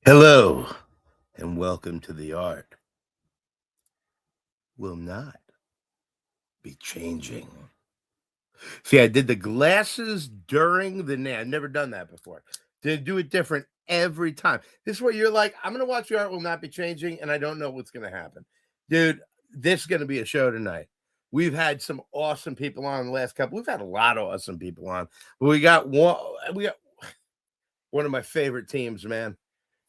Hello, and welcome to the art will not be changing. See, I did the glasses during the name. I've never done that before. To do it different every time. This is where you're like, I'm going to watch the art will not be changing, and I don't know what's going to happen. Dude, this is going to be a show tonight. We've had some awesome people on the last couple. We've had a lot of awesome people on. But we got one of my favorite teams, man.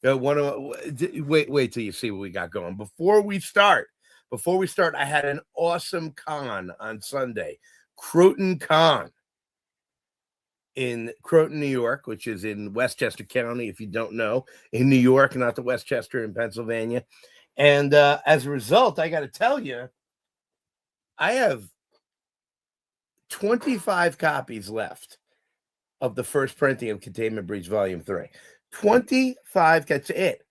Wait till you see what we got going. Before we start, I had an awesome con on Sunday, Croton Con in Croton, New York, which is in Westchester County, if you don't know, in New York, not the Westchester in Pennsylvania. And as a result, I got to tell you, I have 25 copies left of the first printing of Containment Breach Volume 3. 25, that's it.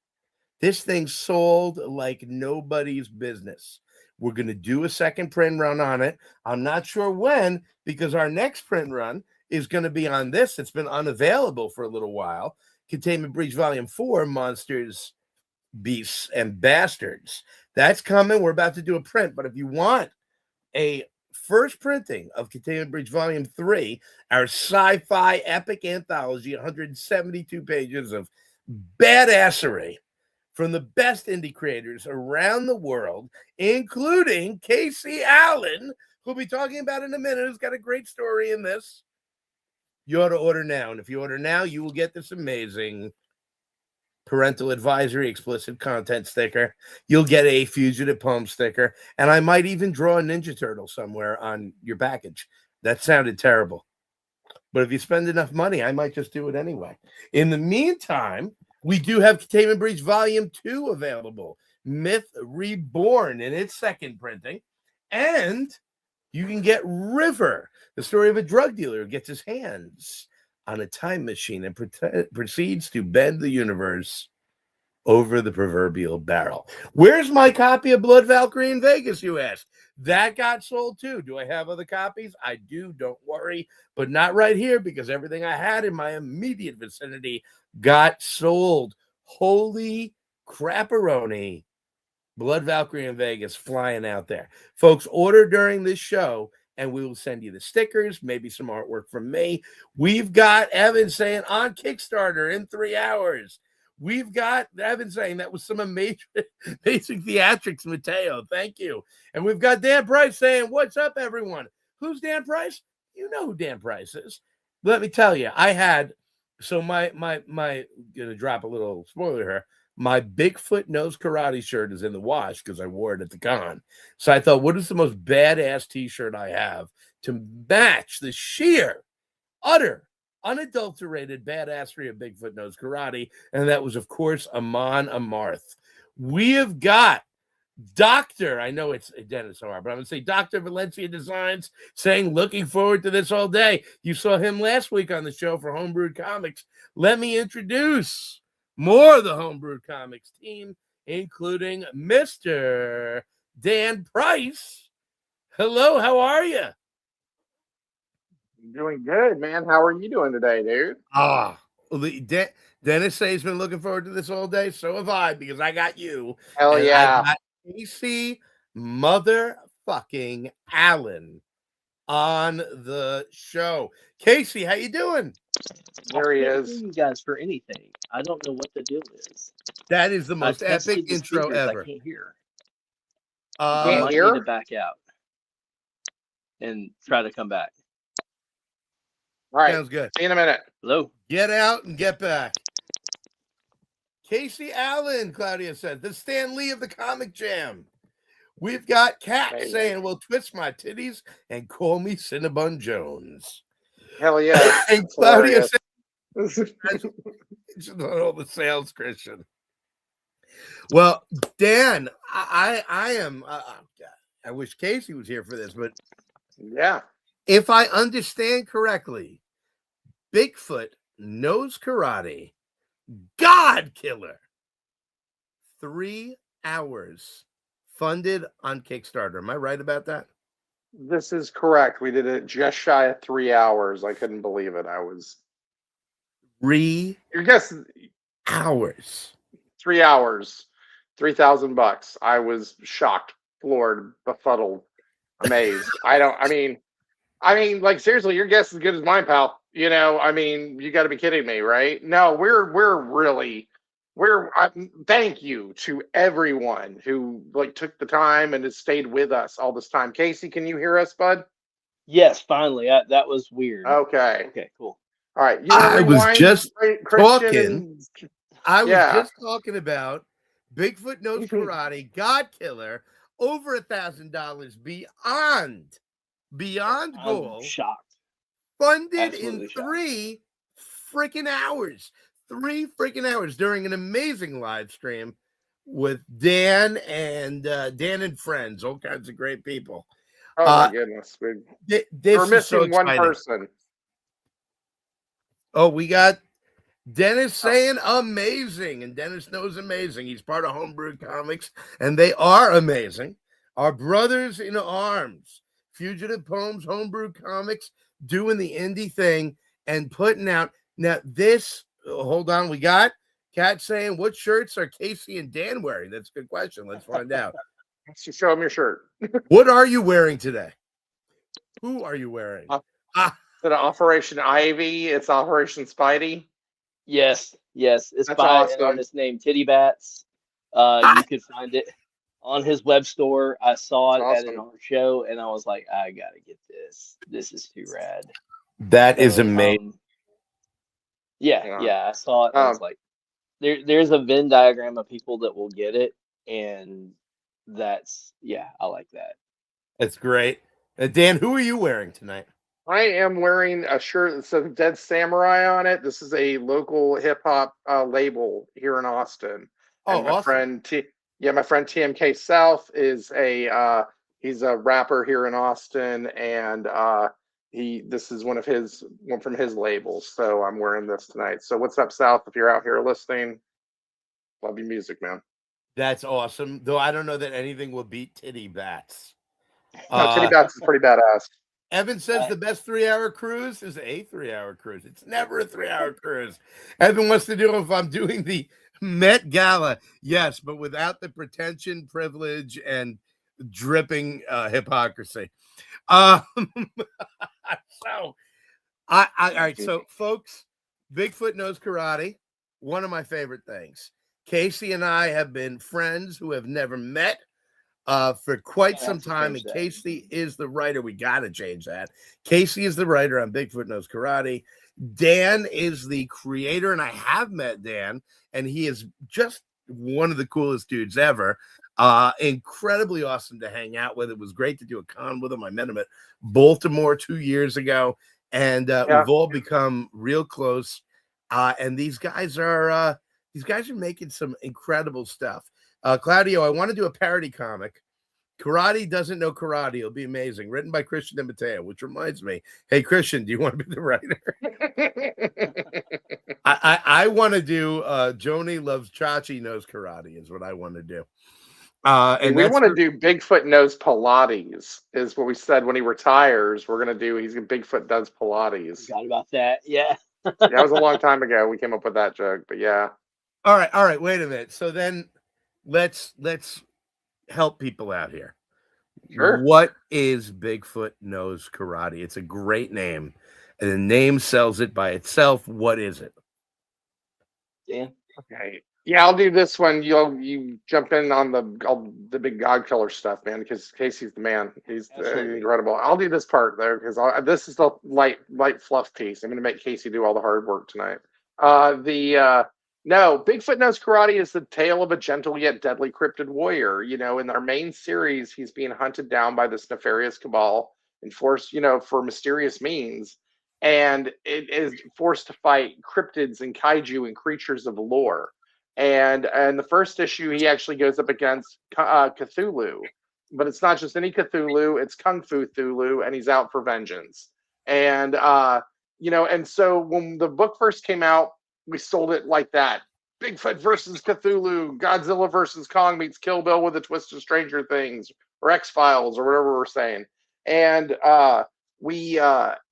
This thing sold like nobody's business. We're going to do a second print run on it. I'm not sure when, because our next print run is going to be on this. It's been unavailable for a little while. Containment Breach Volume 4, Monsters, Beasts, and Bastards. That's coming. We're about to do a print. But if you want a first printing of Containment Breach Volume 3, our sci-fi epic anthology, 172 pages of badassery from the best indie creators around the world, including Casey Allen, who we'll be talking about in a minute, who's got a great story in this. You ought to order now. And if you order now, you will get this amazing parental advisory explicit content sticker. You'll get a fugitive poem sticker, and I might even draw a Ninja Turtle somewhere on your package. That sounded terrible, but if you spend enough money, I might just do it anyway. In the meantime, we do have Containment Breach Volume 2 available, Myth Reborn in its second printing, and you can get River, the story of a drug dealer who gets his hands on a time machine and proceeds to bend the universe over the proverbial barrel. Where's my copy of Blood Valkyrie in Vegas, you ask? That got sold too. Do I have other copies? I do, don't worry, but not right here, because everything I had in my immediate vicinity got sold. Holy crapperoni. Blood Valkyrie in Vegas flying out there. Folks, order during this show, and we will send you the stickers, maybe some artwork from me. We've got Evan saying on Kickstarter in 3 hours. We've got Evan saying that was some amazing basic theatrics, Matteo. Thank you. And we've got Dan Price saying, what's up, everyone? Who's Dan Price? You know who Dan Price is. Let me tell you, I had, so my gonna drop a little spoiler here. My Bigfoot Knows Karate shirt is in the wash because I wore it at the con. So I thought, what is the most badass t-shirt I have to match the sheer, utter, unadulterated badassery of Bigfoot Knows Karate? And that was, of course, Amon Amarth. We have got Dr. I know it's Dennis Omar, but I'm going to say Dr. Valencia Designs saying, looking forward to this all day. You saw him last week on the show for Homebrewed Comics. Let me introduce more of the Homebrewed Comics team, including Mr. Dan Price. Hello, how are you? Doing good, man. How are you doing today, dude? Dennis says he's been looking forward to this all day. So have I, because I got you. Hell yeah. I got Casey motherfucking Allen on the show. Casey, how you doing? There he is. You guys for anything. I don't know what the deal is. That is the most epic intro ever. I can't hear. I might need to back out and try to come back. All right. Sounds good. See you in a minute. Hello. Get out and get back. Casey Allen, Claudia said, the Stan Lee of the Comic Jam. We've got Kat saying, well, twist my titties and call me Cinnabon Jones. Hell yeah. And That's Claudia hilarious. said on all the sales, Christian. Well, Dan, I am. I wish Casey was here for this, but Yeah. if I understand correctly, Bigfoot Knows Karate, God Killer, 3 hours, funded on Kickstarter. Am I right about that? This is correct. We did it just shy of 3 hours. I couldn't believe it. I was 3 your guess hours. 3 hours, $3,000. I was shocked, floored, befuddled, amazed. I mean, like seriously, your guess is as good as mine, pal. You know, I mean, you got to be kidding me, right? No, we're really thank you to everyone who like took the time and has stayed with us all this time. Casey, can you hear us, bud? Yes, finally. That was weird. Okay. Okay, cool. All right. You want to I was rewind, just Christian? talking. I was Yeah. just talking about Bigfoot Knows Karate, God Killer, over $1,000 beyond I'm goal, shocked. funded Absolutely in shocked. 3 freaking hours. 3 freaking hours during an amazing live stream with Dan and friends, all kinds of great people. Oh my goodness. This We're is so missing one exciting. person. Oh, we got Dennis saying amazing, and Dennis knows amazing. He's part of Homebrew Comics, and they are amazing. Our brothers in arms, Fugitive Poems, Homebrew Comics, doing the indie thing and putting out. Now, this, hold on, we got Kat saying, what shirts are Casey and Dan wearing? That's a good question. Let's find out. So show him your shirt. What are you wearing today? Who are you wearing? Is it Operation Ivy? It's Operation Spidey. Yes. It's That's by awesome. an artist named Titty Bats. You could find it on his web store. I saw it That's at an awesome. art show, and I was like, I gotta get this. This is too rad. That is amazing. Yeah. I saw it. And I was like, there's a Venn diagram of people that will get it, and I like that. That's great. Dan, who are you wearing tonight? I am wearing a shirt that says Dead Samurai on it. This is a local hip hop label here in Austin. Oh, and my awesome. friend my friend TMK South is he's a rapper here in Austin, and this is one from his labels. So I'm wearing this tonight. So what's up, South? If you're out here listening, love your music, man. That's awesome. Though I don't know that anything will beat Titty Bats. No, Titty Bats is pretty badass. Evan says the best 3-hour cruise is a 3-hour cruise. It's never a 3-hour cruise. Evan wants to do if I'm doing the Met Gala. Yes, but without the pretension, privilege, and dripping hypocrisy. So, all right. So, folks, Bigfoot Knows Karate, one of my favorite things. Casey and I have been friends who have never met for quite some time, and Casey is the writer. We got to change that. Casey is the writer on Bigfoot Knows Karate. Dan is the creator, and I have met Dan, and he is just one of the coolest dudes ever. Incredibly awesome to hang out with. It was great to do a con with him. I met him at Baltimore 2 years ago, and we've all become real close. And these guys are making some incredible stuff. Claudio, I want to do a parody comic. Karate Doesn't Know Karate. It'll be amazing. Written by Christian De Matteo, which reminds me, hey, Christian, do you want to be the writer? I want to do Joni Loves Chachi Knows Karate is what I want to do. And we want to do Bigfoot Knows Pilates is what we said when he retires. We're going to do, Bigfoot Does Pilates. Forgot about that. Yeah. That was a long time ago. We came up with that joke, but yeah. All right. Wait a minute. So then let's help people out here. Sure. What is Bigfoot Knows Karate? It's a great name, and the name sells it by itself. What is it? Dan? Okay. Yeah, I'll do this one. You jump in on the big God Killer stuff, man, because Casey's the man. He's incredible. I'll do this part though, because this is the light fluff piece. I'm going to make Casey do all the hard work tonight. No, Bigfoot Knows Karate is the tale of a gentle yet deadly cryptid warrior. You know, in our main series, he's being hunted down by this nefarious cabal and forced, for mysterious means. and it is forced to fight cryptids and kaiju and creatures of lore. And the first issue, he actually goes up against Cthulhu, but it's not just any Cthulhu; it's Kung Fu Cthulhu, and he's out for vengeance. And and so when the book first came out, we sold it like that: Bigfoot versus Cthulhu, Godzilla versus Kong meets Kill Bill with a twist of Stranger Things or X Files or whatever we're saying. And we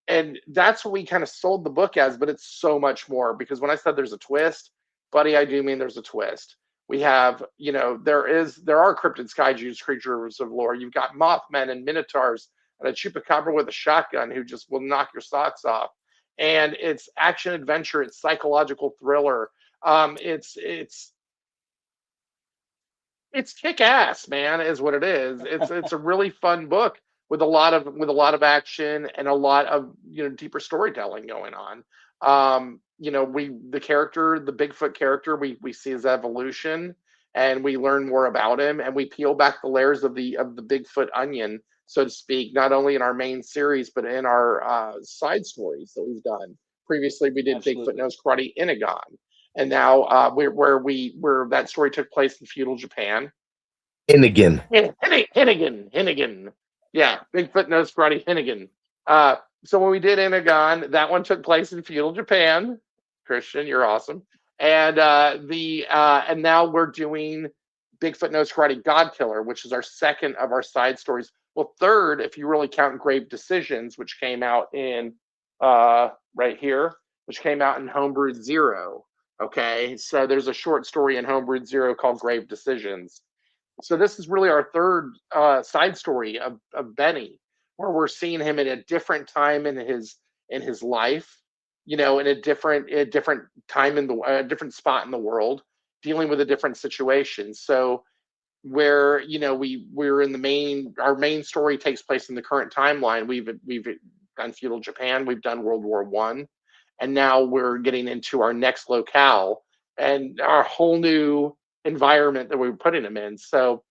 and that's what we kind of sold the book as, but it's so much more, because when I said there's a twist, buddy, I do mean there's a twist. We have, there are cryptids, kaijus, creatures of lore. You've got Mothmen and Minotaurs and a chupacabra with a shotgun who just will knock your socks off. And it's action adventure, it's psychological thriller. It's kick ass, man, is what it is. It's a really fun book with a lot of action and a lot of deeper storytelling going on. The Bigfoot character, we see his evolution, and we learn more about him, and we peel back the layers of the Bigfoot onion, so to speak, not only in our main series but in our side stories that we've done. Previously, we did Absolutely. Bigfoot Knows Karate Inagon, and now where that story took place in feudal Japan. Hinnigan. Hinnigan. Yeah, Bigfoot Knows Karate Hinnigan. So when we did Inagon, that one took place in feudal Japan. Christian, you're awesome. And and now we're doing Bigfoot Knows Karate GODKILLER, which is our second of our side stories. Well, third, if you really count Grave Decisions, which came out in right here, which came out in Homebrewed Zero. Okay, so there's a short story in Homebrewed Zero called Grave Decisions. So this is really our third side story of Benny, where we're seeing him at a different time in his life, in a different time in the different spot in the world, dealing with a different situation. So where we're in our main story takes place in the current timeline. We've done feudal Japan, we've done World War I, and now we're getting into our next locale and our whole new environment that we're putting him in. So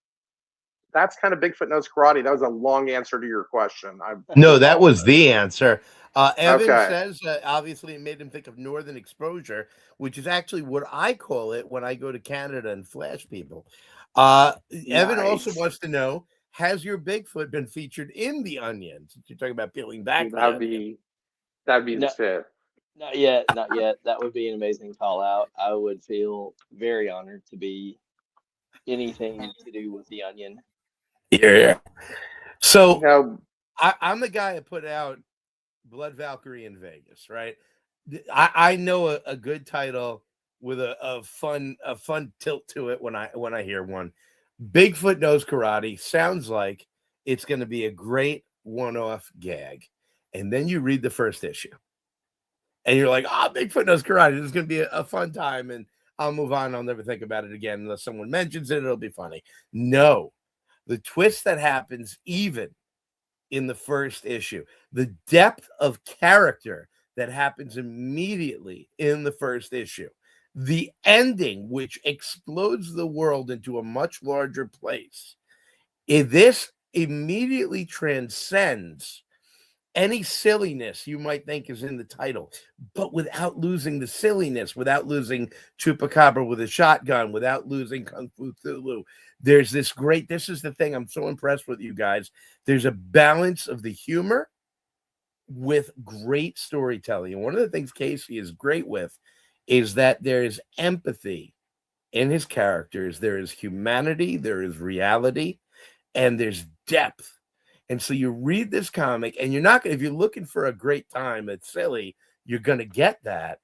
that's kind of Bigfoot Knows Karate. That was a long answer to your question. No, that was the answer. Evan Okay. says obviously it made him think of Northern Exposure, which is actually what I call it when I go to Canada and flash people. Evan also Nice. wants to know, has your Bigfoot been featured in The Onion? Since you're talking about peeling back the That'd onion. be the No, shit. not yet, not yet. That would be an amazing call out. I would feel very honored to be anything to do with the Onion. Yeah. So No, I'm the guy that put out Blood Valkyrie in Vegas, right? I know a good title with a fun tilt to it when I hear one. Bigfoot Knows Karate sounds like it's going to be a great one-off gag, and then you read the first issue, and you're like, Bigfoot Knows Karate. This is going to be a fun time, and I'll move on. I'll never think about it again unless someone mentions it. It'll be funny. No, the twist that happens even in the first issue, the depth of character that happens immediately in the first issue, the ending, which explodes the world into a much larger place. This immediately transcends any silliness you might think is in the title, but without losing the silliness, without losing Chupacabra with a shotgun, without losing Kung Fu Cthulhu. This is the thing. I'm so impressed with you guys. There's a balance of the humor with great storytelling. And one of the things Casey is great with is that there is empathy in his characters. There is humanity, there is reality, and there's depth. And so you read this comic, and if you're looking for a great time that's silly, you're going to get that,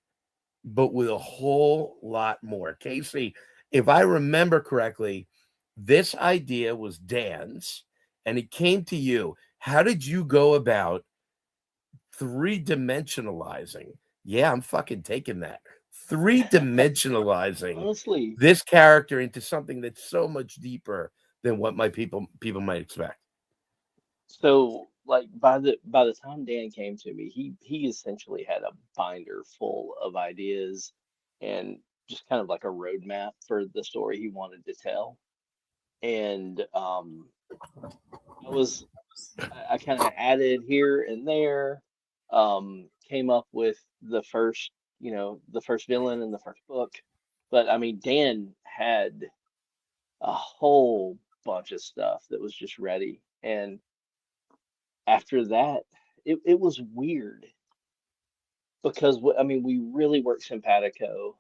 but with a whole lot more. Casey, if I remember correctly, this idea was Dan's, and it came to you. How did you go about three-dimensionalizing? Yeah, I'm fucking taking that. Three-dimensionalizing Honestly, this character into something that's so much deeper than what people might expect. so like by the time Dan came to me, he essentially had a binder full of ideas and just kind of like a roadmap for the story he wanted to tell. And I kind of added here and there. came up with the first, the first villain in the first book. But I mean, Dan had a whole bunch of stuff that was just ready. And after that, it was weird because I mean, we really worked simpatico.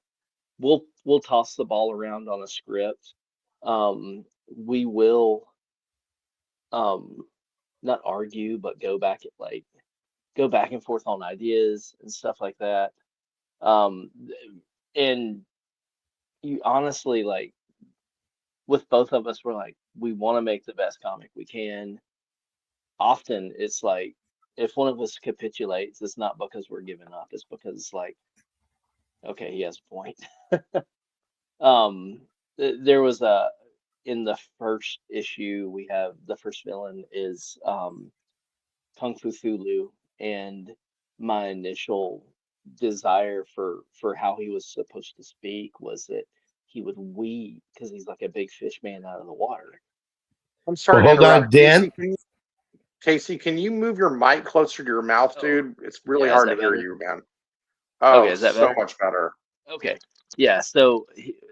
We'll toss the ball around on a script. We will not argue, but go back and forth on ideas and stuff like that. Um, and you honestly, like, with both of us, we're like, we want to make the best comic we can. Often it's like, if one of us capitulates, it's not because we're giving up, it's because it's like, okay, he has a point. There was in the first issue, we have the first villain is Kung Fu Thulu, and my initial desire for how he was supposed to speak was that he would weave because he's like a big fish man out of the water. I'm sorry Well, to hold on, interrupt. Dan. Casey, can you move your mic closer to your mouth, dude? It's really Yeah, is hard to that hear better? you, man. Okay, Oh, is that so better? much better. Okay. Yeah, so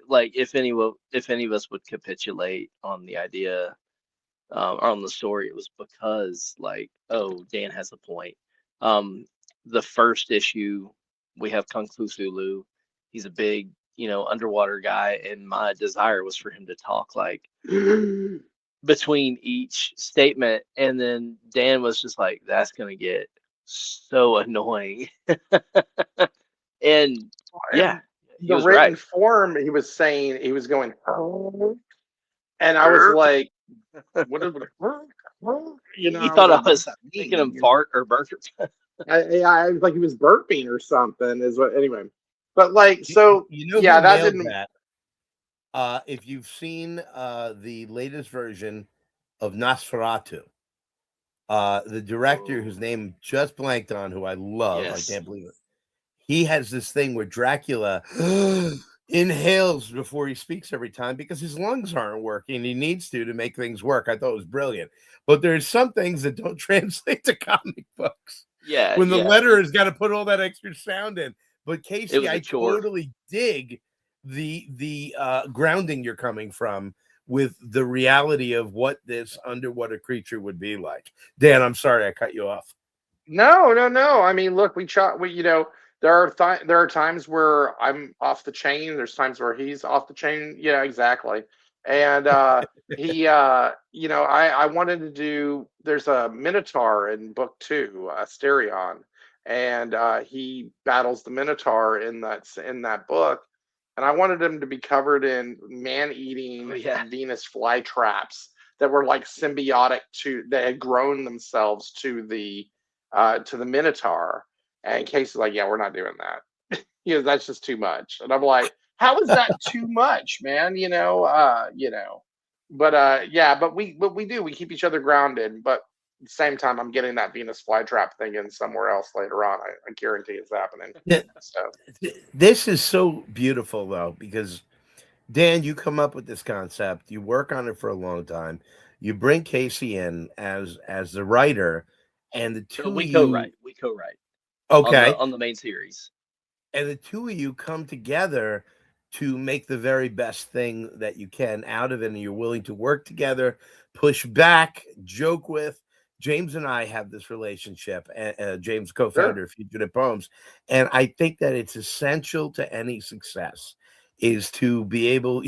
like if any of us would capitulate on the idea or on the story, it was because like, oh, Dan has a point. The first issue we have Kung Fu Thulu. He's a big, underwater guy, and my desire was for him to talk like between each statement, and then Dan was just like, that's gonna get so annoying. And yeah, he The was written right. form, he was saying he was going, "Oh," and I was like, what is He I was thought like, I what does was that making him mean? fart or burp. I was like he was burping or something. Is what anyway. But like so, You know yeah, who that nailed didn't. that? If you've seen the latest version of Nosferatu, the director whose name just blanked on, who I love, I Yes. can't believe it. He has this thing where Dracula inhales before he speaks every time because his lungs aren't working. He needs to make things work. I thought it was brilliant. But there's some things that don't translate to comic books. Yeah, When the yeah. letter has got to put all that extra sound in. But It Casey, was a I chore. totally dig the grounding you're coming from with the reality of what this underwater creature would be like. Dan, I'm sorry I cut you off. No, no, no. I mean, look, there are times where I'm off the chain. There's times where he's off the chain. Yeah, exactly. And I wanted to do. There's a Minotaur in book 2, Asterion, and he battles the Minotaur in that book. And I wanted him to be covered in man-eating Oh yeah. Venus flytraps that were like symbiotic that had grown themselves to the Minotaur. And Casey's like, yeah, we're not doing that. That's just too much. And I'm like, how is that too much, man? But yeah, but we do. We keep each other grounded, but at the same time, I'm getting that Venus flytrap thing in somewhere else later on. I guarantee it's happening. So This is so beautiful, though, because Dan, you come up with this concept, you work on it for a long time, you bring Casey in as the writer, and the So two of we you, co-write. We co-write okay, on the main series. and the two of you come together to make the very best thing that you can out of it, and you're willing to work together, push back, joke with. James and I have this relationship, James, co-founder sure, of Fugitive Poems, and I think that it's essential to any success is to be able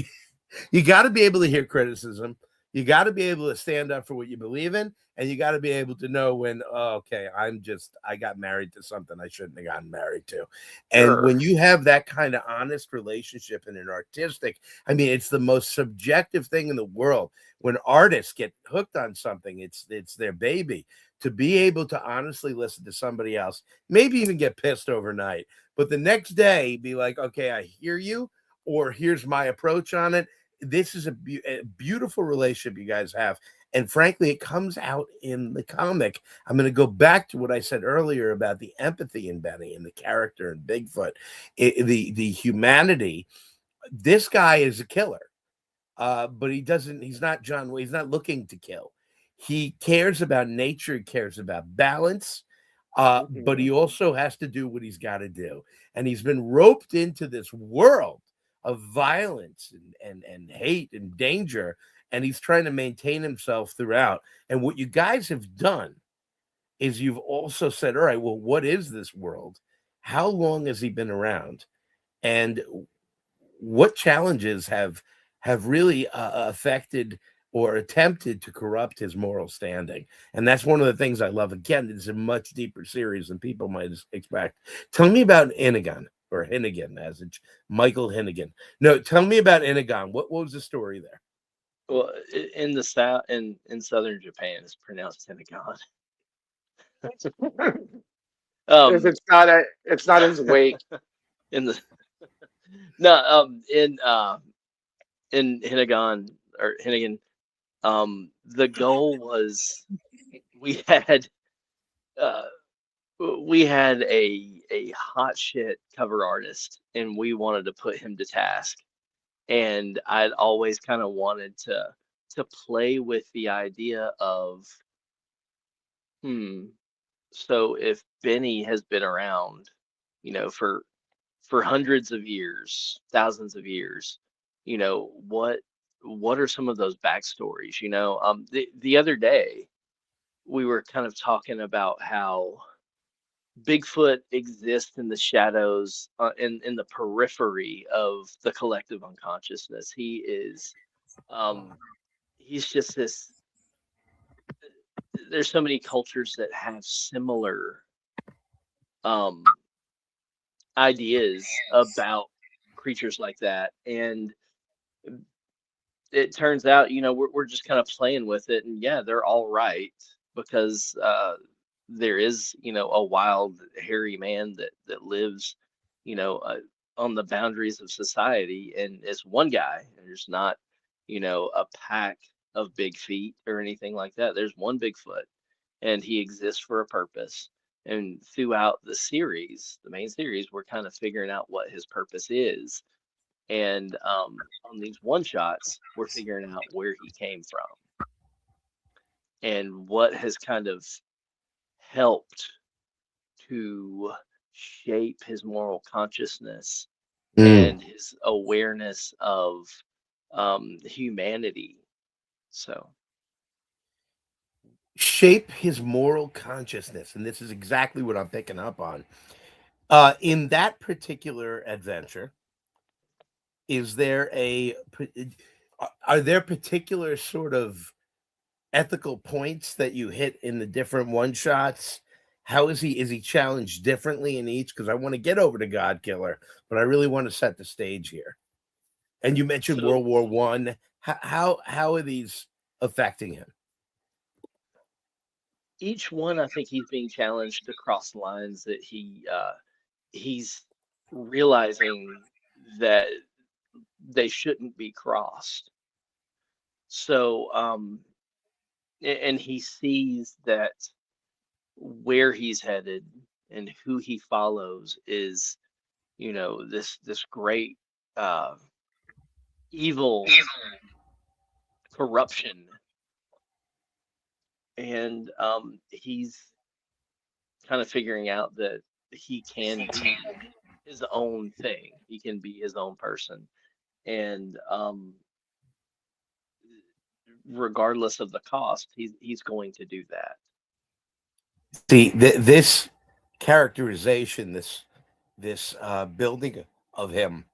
you got to be able to hear criticism. You got to be able to stand up for what you believe in, and you got to be able to know when, oh, okay, I got married to something I shouldn't have gotten married to. And sure, when you have that kind of honest relationship in an artistic, I mean, it's the most subjective thing in the world. When artists get hooked on something, it's their baby. To be able to honestly listen to somebody else, maybe even get pissed overnight, but the next day be like, okay, I hear you, or here's my approach on it. This is a beautiful relationship you guys have. And frankly, it comes out in the comic. I'm going to go back to what I said earlier about the empathy in Benny and the character in Bigfoot, the humanity. This guy is a killer, but he's not He's not looking to kill. He cares about nature. He cares about balance. But he also has to do what he's got to do. And he's been roped into this world of violence and hate and danger. And he's trying to maintain himself throughout. And what you guys have done is you've also said, all right, well, what is this world? How long has he been around? And what challenges have really affected or attempted to corrupt his moral standing? And that's one of the things I love. Again, it's a much deeper series than people might expect. Tell me about Innigan, or Hinnigan, as it's Michael Hinnigan. No, tell me about Innigan. What was the story there? Well, in the south, in southern Japan, it's pronounced Tentagon. If it's not his wake. In the no, in Hinnigan or Hinnigan, the goal was we had uh a hot shit cover artist, and we wanted to put him to task. And I'd always kind of wanted to play with the idea of, so if Benny has been around, for hundreds of years, thousands of years, what are some of those backstories? The other day we were kind of talking about how Bigfoot exists in the shadows, in the periphery of the collective unconsciousness. He's just this. There's so many cultures that have similar um, ideas about creatures like that, and it turns out, we're just kind of playing with it, and yeah, they're all right, because there is, a wild, hairy man that lives, on the boundaries of society, and it's one guy. And there's not, a pack of big feet or anything like that. There's one Bigfoot, and he exists for a purpose. And throughout the series, the main series, we're kind of figuring out what his purpose is. And on these one shots, we're figuring out where he came from and what has kind of helped to shape his moral consciousness and his awareness of humanity. So, Shape his moral consciousness. And this is exactly what I'm picking up on. In that particular adventure, is there are there particular sort of ethical points that you hit in the different one shots? How is he challenged differently in each? Because I want to get over to Godkiller, but I really want to set the stage here. And you mentioned World War One. How are these affecting him? Each one, I think he's being challenged to cross lines that he's realizing that they shouldn't be crossed. So, and he sees that where he's headed and who he follows is, this great evil corruption. And he's kind of figuring out that he can be his own thing. He can be his own person. And regardless of the cost, he's going to do that. See, this characterization, this building of him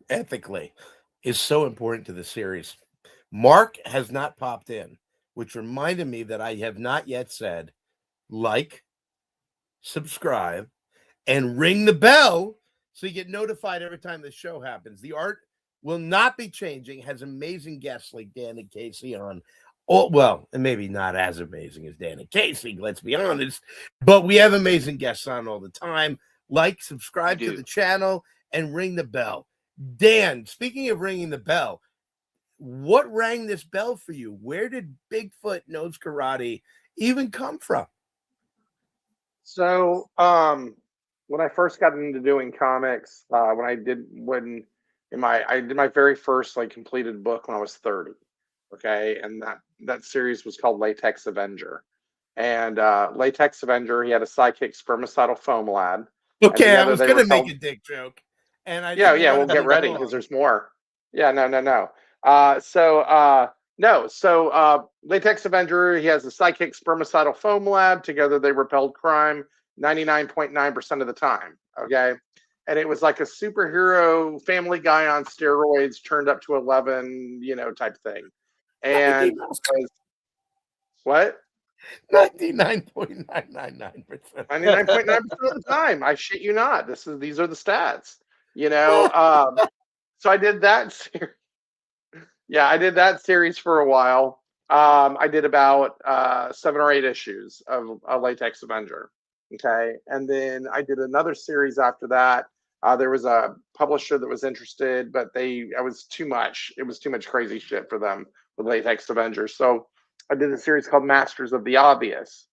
ethically, is so important to the series. Mark has not popped in, which reminded me that I have not yet said like, subscribe, and ring the bell so you get notified every time the show happens. The art will not be changing. Has amazing guests like Dan and Casey on. Oh, well, and maybe not as amazing as Dan and Casey, let's be honest, but we have amazing guests on all the time. Like, subscribe to the channel, and ring the bell. Dan, speaking of ringing the bell, what rang this bell for you? Where did Bigfoot Knows Karate even come from? So, when I first got into doing comics, I did my very first completed book when I was 30. Okay, and that series was called Latex Avenger, And Latex Avenger, he had a sidekick, spermicidal foam lad. And Okay, I together was they gonna repelled. make a dick joke, and I Yeah, didn't yeah, want we'll to get move it ready because along. there's more. Yeah, no. So Latex Avenger, he has a sidekick, spermicidal foam lad. Together they repelled crime 99.9% of the time. Okay. And it was like a superhero Family Guy on steroids turned up to 11, type thing. And it was what? 99.999%. 99.9% of the time. I shit you not. These are the stats. So I did that series. Yeah, I did that series for a while. I did about 7 or 8 issues of Latex Avenger. Okay, and then I did another series after that. There was a publisher that was interested, but it was too much. It was too much crazy shit for them with Latex Avenger. So I did a series called Masters of the Obvious.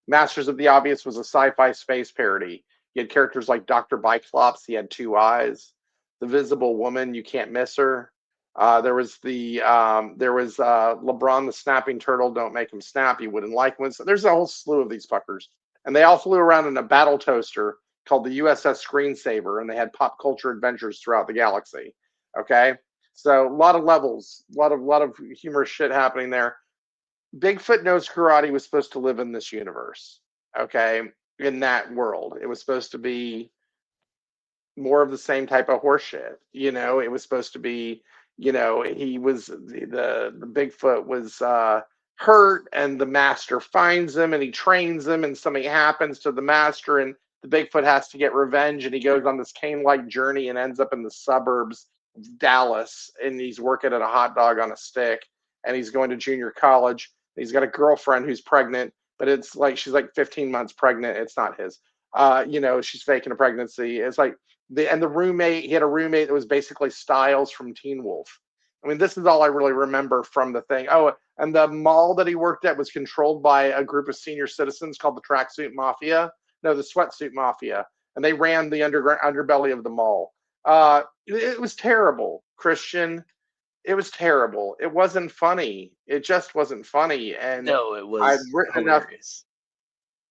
Masters of the Obvious was a sci-fi space parody. You had characters like Dr. Biclops, he had 2 eyes. The Visible Woman, you can't miss her. There was LeBron the Snapping Turtle, don't make him snap, you wouldn't like one. So there's a whole slew of these fuckers. And they all flew around in a battle toaster called the USS Screensaver, and they had pop culture adventures throughout the galaxy. Okay? So a lot of levels, a lot of humorous shit happening there. Bigfoot Knows Karate was supposed to live in this universe, okay, in that world. It was supposed to be more of the same type of horseshit. It was supposed to be, he was the Bigfoot was hurt, and the master finds him and he trains him, and something happens to the master, and the Bigfoot has to get revenge, and he goes on this Kane-like journey and ends up in the suburbs of Dallas, and he's working at a hot dog on a stick, and he's going to junior college. He's got a girlfriend who's pregnant, but it's like she's like 15 months pregnant. It's not his. She's faking a pregnancy. It's like the roommate. He had a roommate that was basically Styles from Teen Wolf. I mean, this is all I really remember from the thing. Oh, and the mall that he worked at was controlled by a group of senior citizens called the Tracksuit Mafia. No, the Sweatsuit Mafia, and they ran the underbelly of the mall. It was terrible, Christian. It was terrible. It wasn't funny. It just wasn't funny. And No, it I'd was written enough. hilarious.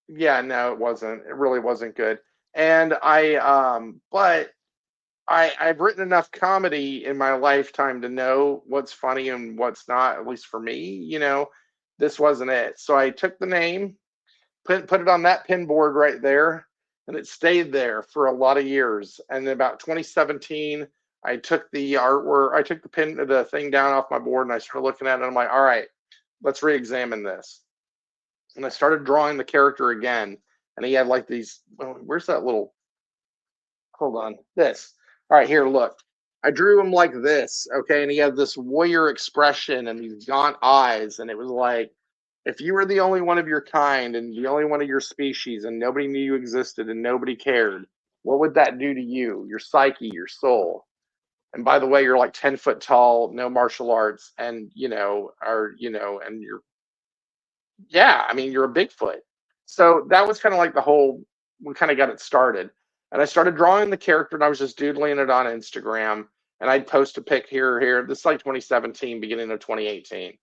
Yeah, no, it wasn't. It really wasn't good. And I've written enough comedy in my lifetime to know what's funny and what's not, at least for me. This wasn't it. So I took the name, put it on that pin board right there, and it stayed there for a lot of years. And in about 2017, I took the artwork, I took the thing down off my board, and I started looking at it. And I'm like, all right, let's re-examine this. And I started drawing the character again, and he had like these. Oh, where's that little? Hold on, this. All right, here, look. I drew him like this, okay, and he had this warrior expression and these gaunt eyes, and it was like, if you were the only one of your kind and the only one of your species, and nobody knew you existed and nobody cared, what would that do to you, your psyche, your soul? And by the way, you're like 10 foot tall, no martial arts, and and you're yeah, I mean, you're a Bigfoot. So that was kind of like we kind of got it started. And I started drawing the character, and I was just doodling it on Instagram. And I'd post a pic here or here. This is like 2017, beginning of 2018.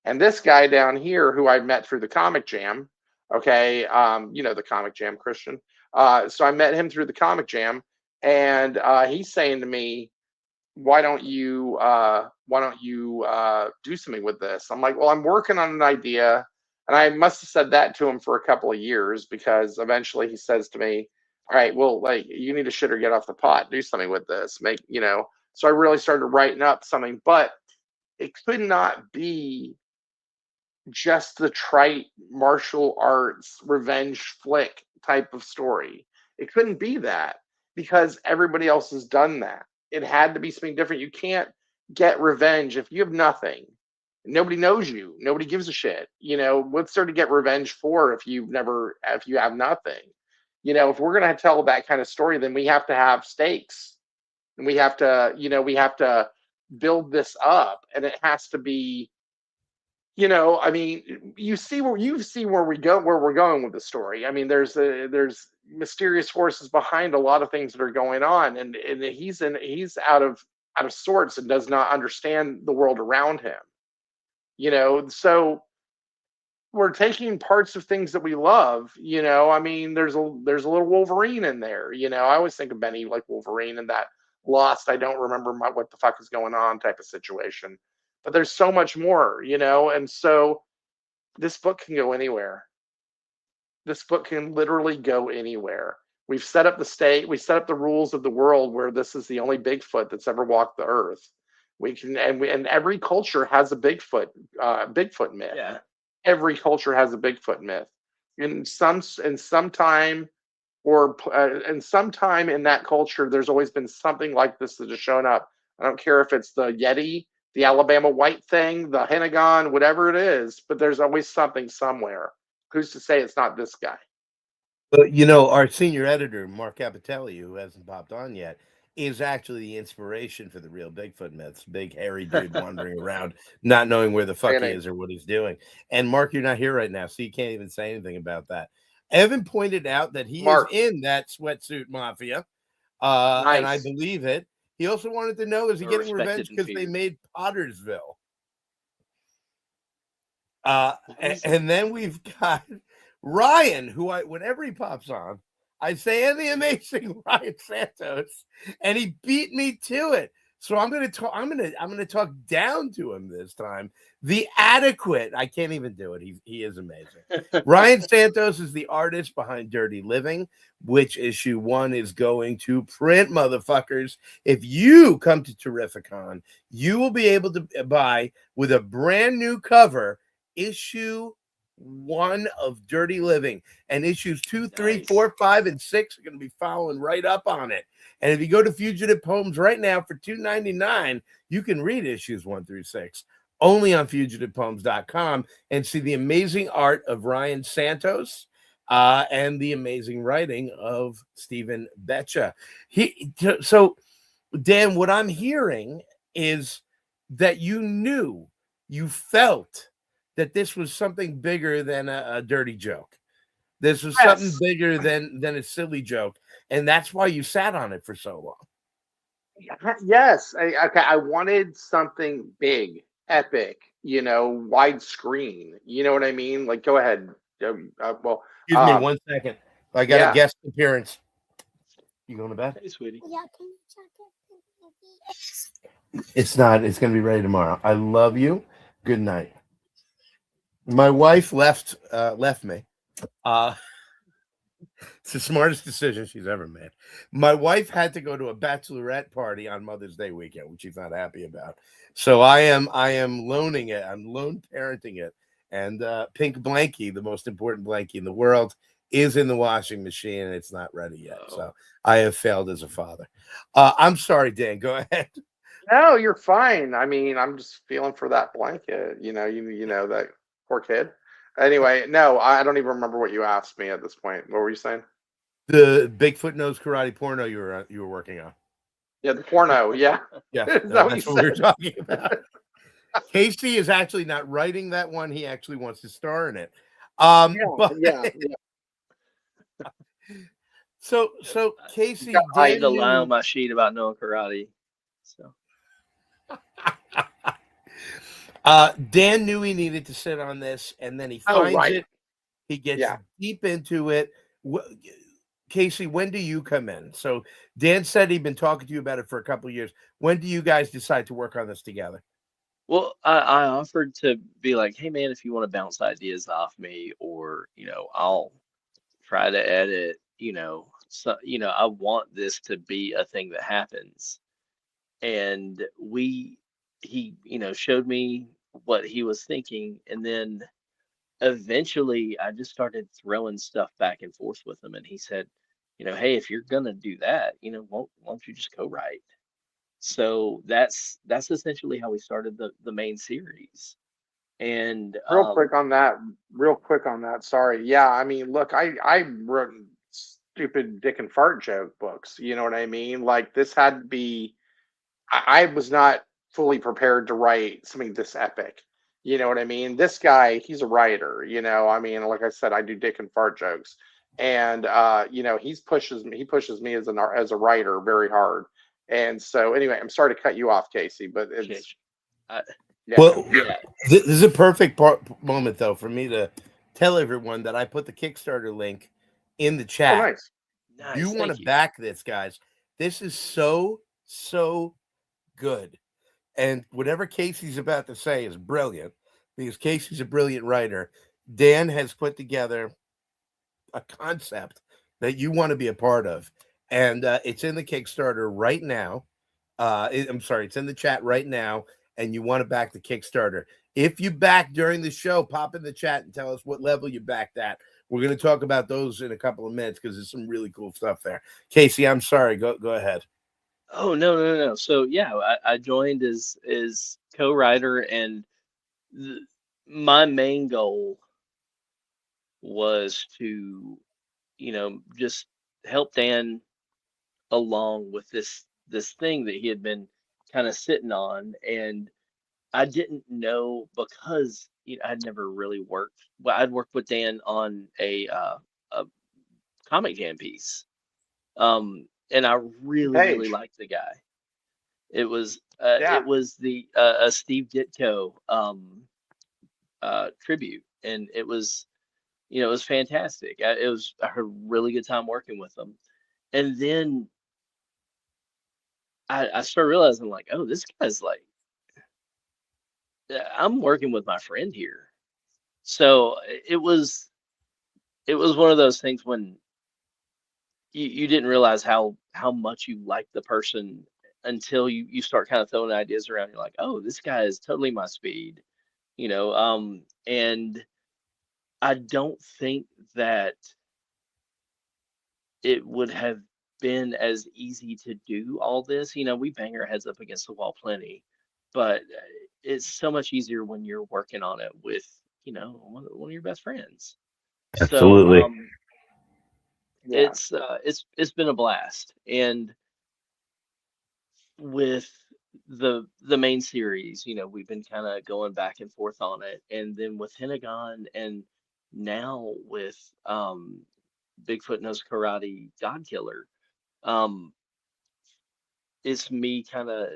And this guy down here, who I met through the Comic Jam, okay, the Comic Jam, Christian. So I met him through the Comic Jam, and he's saying to me, why don't you do something with this? I'm like, well, I'm working on an idea. And I must have said that to him for a couple of years, because eventually he says to me, all right, well, like, you need to shit or get off the pot, do something with this, so I really started writing up something, but it could not be just the trite martial arts revenge flick type of story. It couldn't be that, because everybody else has done that. It had to be something different. You can't get revenge if you have nothing. Nobody knows you. Nobody gives a shit. What's there to get revenge for if you have nothing? If we're gonna tell that kind of story, then we have to have stakes, and we have to build this up, and it has to be I mean, you see where we're going with the story. I mean, there's mysterious forces behind a lot of things that are going on, and he's out of sorts and does not understand the world around him. So we're taking parts of things that we love. You know, I mean, there's a little Wolverine in there. You know, I always think of Benny like Wolverine and that lost. I don't remember what the fuck is going on type of situation. But there's so much more. You know, and so this book can go anywhere. This book can literally go anywhere. We've set up the state. We set up the rules of the world where this is the only Bigfoot that's ever walked the earth. We can, and every culture has a Bigfoot myth. Yeah. Every culture has a Bigfoot myth. In some time, or in some time in that culture, there's always been something like this that has shown up. I don't care if it's the Yeti, the Alabama White thing, the Hennegan, whatever it is, but there's always something somewhere. Who's to say it's not this guy? But you know, our senior editor, Mark Capitelli, who hasn't popped on yet, is actually the inspiration for the real Bigfoot myths. Big hairy dude wandering around, not knowing where the fuck he is or what he's doing. And Mark, you're not here right now, so you can't even say anything about that. Evan pointed out that he is in that sweatsuit mafia, and I believe it. He also wanted to know, is he getting revenge because they made Pottersville? And then we've got Ryan, who whenever he pops on, I say, and the amazing Ryan Santos, and he beat me to it. So I'm gonna talk down to him this time. The adequate, I can't even do it. He is amazing. Ryan Santos is the artist behind Dirty Living, which issue 1 is going to print, motherfuckers. If you come to Terrificon, you will be able to buy with a brand new cover issue 1 of Dirty Living, and issues 2, 3, 4, 5, and 6 are going to be following right up on it. And if you go to Fugitive Poems right now for $2.99, you can read issues 1 through 6 only on fugitivepoems.com and see the amazing art of Ryan Santos and the amazing writing of Stephen Betcha. So, Dan, what I'm hearing is that you felt that this was something bigger than a dirty joke. This was something bigger than a silly joke, and that's why you sat on it for so long. Yes. I wanted something big, epic, you know, widescreen. You know what I mean? Like, go ahead. Well, excuse me 1 second. I got a guest appearance. You going to bed? Hey, sweetie. Yeah, can you check it? It's not. It's going to be ready tomorrow. I love you. Good night. My wife left me. It's the smartest decision she's ever made. My wife had to go to a bachelorette party on Mother's Day weekend, which she's not happy about. So I am loaning it. I'm loan parenting it. And Pink Blankie, the most important blankie in the world, is in the washing machine, and it's not ready yet. So I have failed as a father. I'm sorry, Dan. Go ahead. No, you're fine. I mean, I'm just feeling for that blanket. You know that poor kid. Anyway, no, I don't even remember what you asked me at this point. What were you saying? The Bigfoot Knows Karate porno you were working on. Yeah, the porno. Yeah, yeah, that's what we're talking about. Casey is actually not writing that one. He actually wants to star in it. Yeah. So Casey, I had to lie on my sheet about knowing karate. So. Dan knew he needed to sit on this, and then he finds it. He gets deep into it. Casey, when do you come in? So Dan said he'd been talking to you about it for a couple of years. When do you guys decide to work on this together? Well, I offered to be like, hey man, if you want to bounce ideas off me, or I'll try to edit. So I want this to be a thing that happens. And he showed me what he was thinking, and then eventually I just started throwing stuff back and forth with him, and he said, hey, if you're gonna do that, why don't you just co-write? So that's essentially how we started the main series. And real quick on that. Sorry. Yeah, I mean, look, I wrote stupid dick and fart joke books. You know what I mean? Like, this had to be. I was not fully prepared to write something this epic. You know what I mean? This guy, he's a writer. I mean, like I said, I do dick and fart jokes, and he pushes me as a writer very hard. And so, anyway, I'm sorry to cut you off, Casey, but it's Yeah. Well, Yeah. this is a perfect moment, though, for me to tell everyone that I put the Kickstarter link in the Oh, chat. nice. Nice. You want Thank to you. back this, guys. This is so good. And whatever Casey's about to say is brilliant, because Casey's a brilliant writer. Dan has put together a concept that you want to be a part of. And it's in the Kickstarter right now. I'm sorry, it's in the chat right now, and you want to back the Kickstarter. If you back during the show, pop in the chat and tell us what level you backed at. We're going to talk about those in a couple of minutes because there's some really cool stuff there. Casey, I'm sorry. Go ahead. Oh, no. So yeah, I joined as co-writer, and my main goal was to, just help Dan along with this thing that he had been kind of sitting on. And I didn't know, because I'd never really worked. Well, I'd worked with Dan on a comic jam piece, and I really Page. liked the guy. It was Yeah. the a Steve Ditko tribute, and it was it was fantastic. I had a really good time working with them, and then I started realizing, like, oh, this guy's like, I'm working with my friend here. So it was one of those things when you didn't realize how much you like the person until you start kind of throwing ideas around. You're like, oh, this guy is totally my speed, and I don't think that it would have been as easy to do all this. We bang our heads up against the wall plenty, but it's so much easier when you're working on it with, one of your best friends. So Absolutely. Yeah. it's been a blast. And with the main series, we've been kind of going back and forth on it, and then with Hennigan, and now with Bigfoot Knows Karate, GODKILLER, um, it's me kind of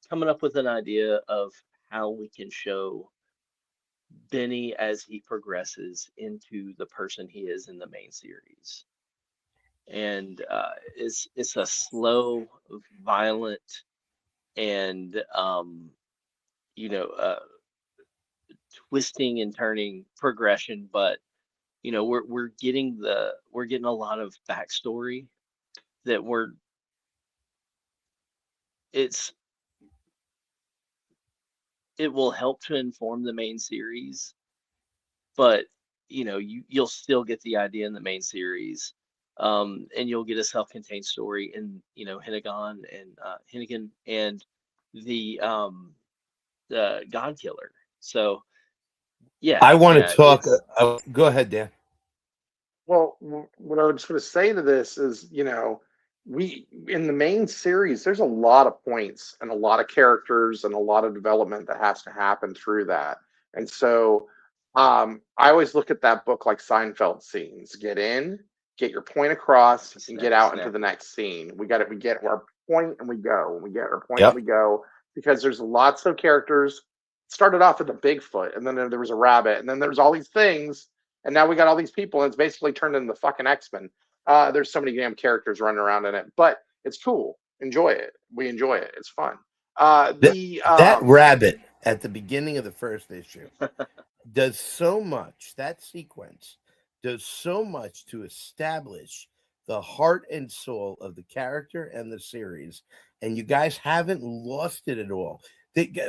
coming up with an idea of how we can show Benny as he progresses into the person he is in the main series. And it's a slow, violent, and twisting and turning progression, but we're getting a lot of backstory that it's it will help to inform the main series, but you'll still get the idea in the main series, and you'll get a self-contained story in Hennigan and the God Killer. So yeah, I want to talk. it's Go ahead, Dan. Well, what I was going to say to this is, we in the main series, there's a lot of points and a lot of characters and a lot of development that has to happen through that. And so, I always look at that book like Seinfeld scenes: get in, get your point across, and get out into the next scene. We get our point and we go. We get our point and we go, because there's lots of characters. Started off with a Bigfoot, and then there was a rabbit, and then there's all these things. And now we got all these people, and it's basically turned into the fucking X-Men. There's so many damn characters running around in it, but it's cool. Enjoy it. We enjoy it. It's fun. That rabbit at the beginning of the first issue does so much. That sequence does so much to establish the heart and soul of the character and the series, and you guys haven't lost it at all.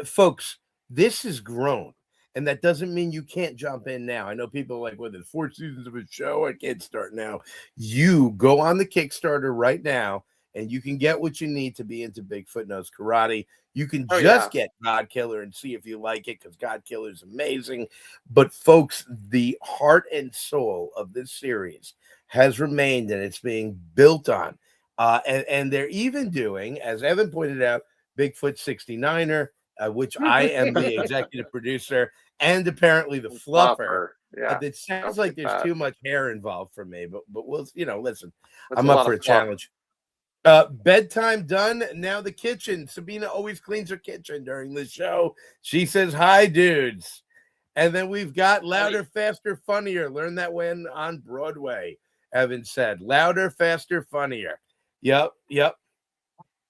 Folks, this has grown. And that doesn't mean you can't jump in now. I know people are like, well, there's 4 seasons of a show, I can't start now. You go on the Kickstarter right now, and you can get what you need to be into Bigfoot Knows Karate. You can get GODKILLER and see if you like it, because GODKILLER is amazing. But folks, the heart and soul of this series has remained, and it's being built on. And they're even doing, as Evan pointed out, Bigfoot 69er, which I am the executive producer, and apparently the fluffer. Yeah. It sounds like there's too much hair involved for me, but we'll, listen, That's I'm up for a challenge. Bedtime done. Now the kitchen. Sabina always cleans her kitchen during the show. She says, "Hi, dudes." And then we've got Louder, Faster, Funnier. Learn that when on Broadway. Evan said, "Louder, faster, funnier." Yep.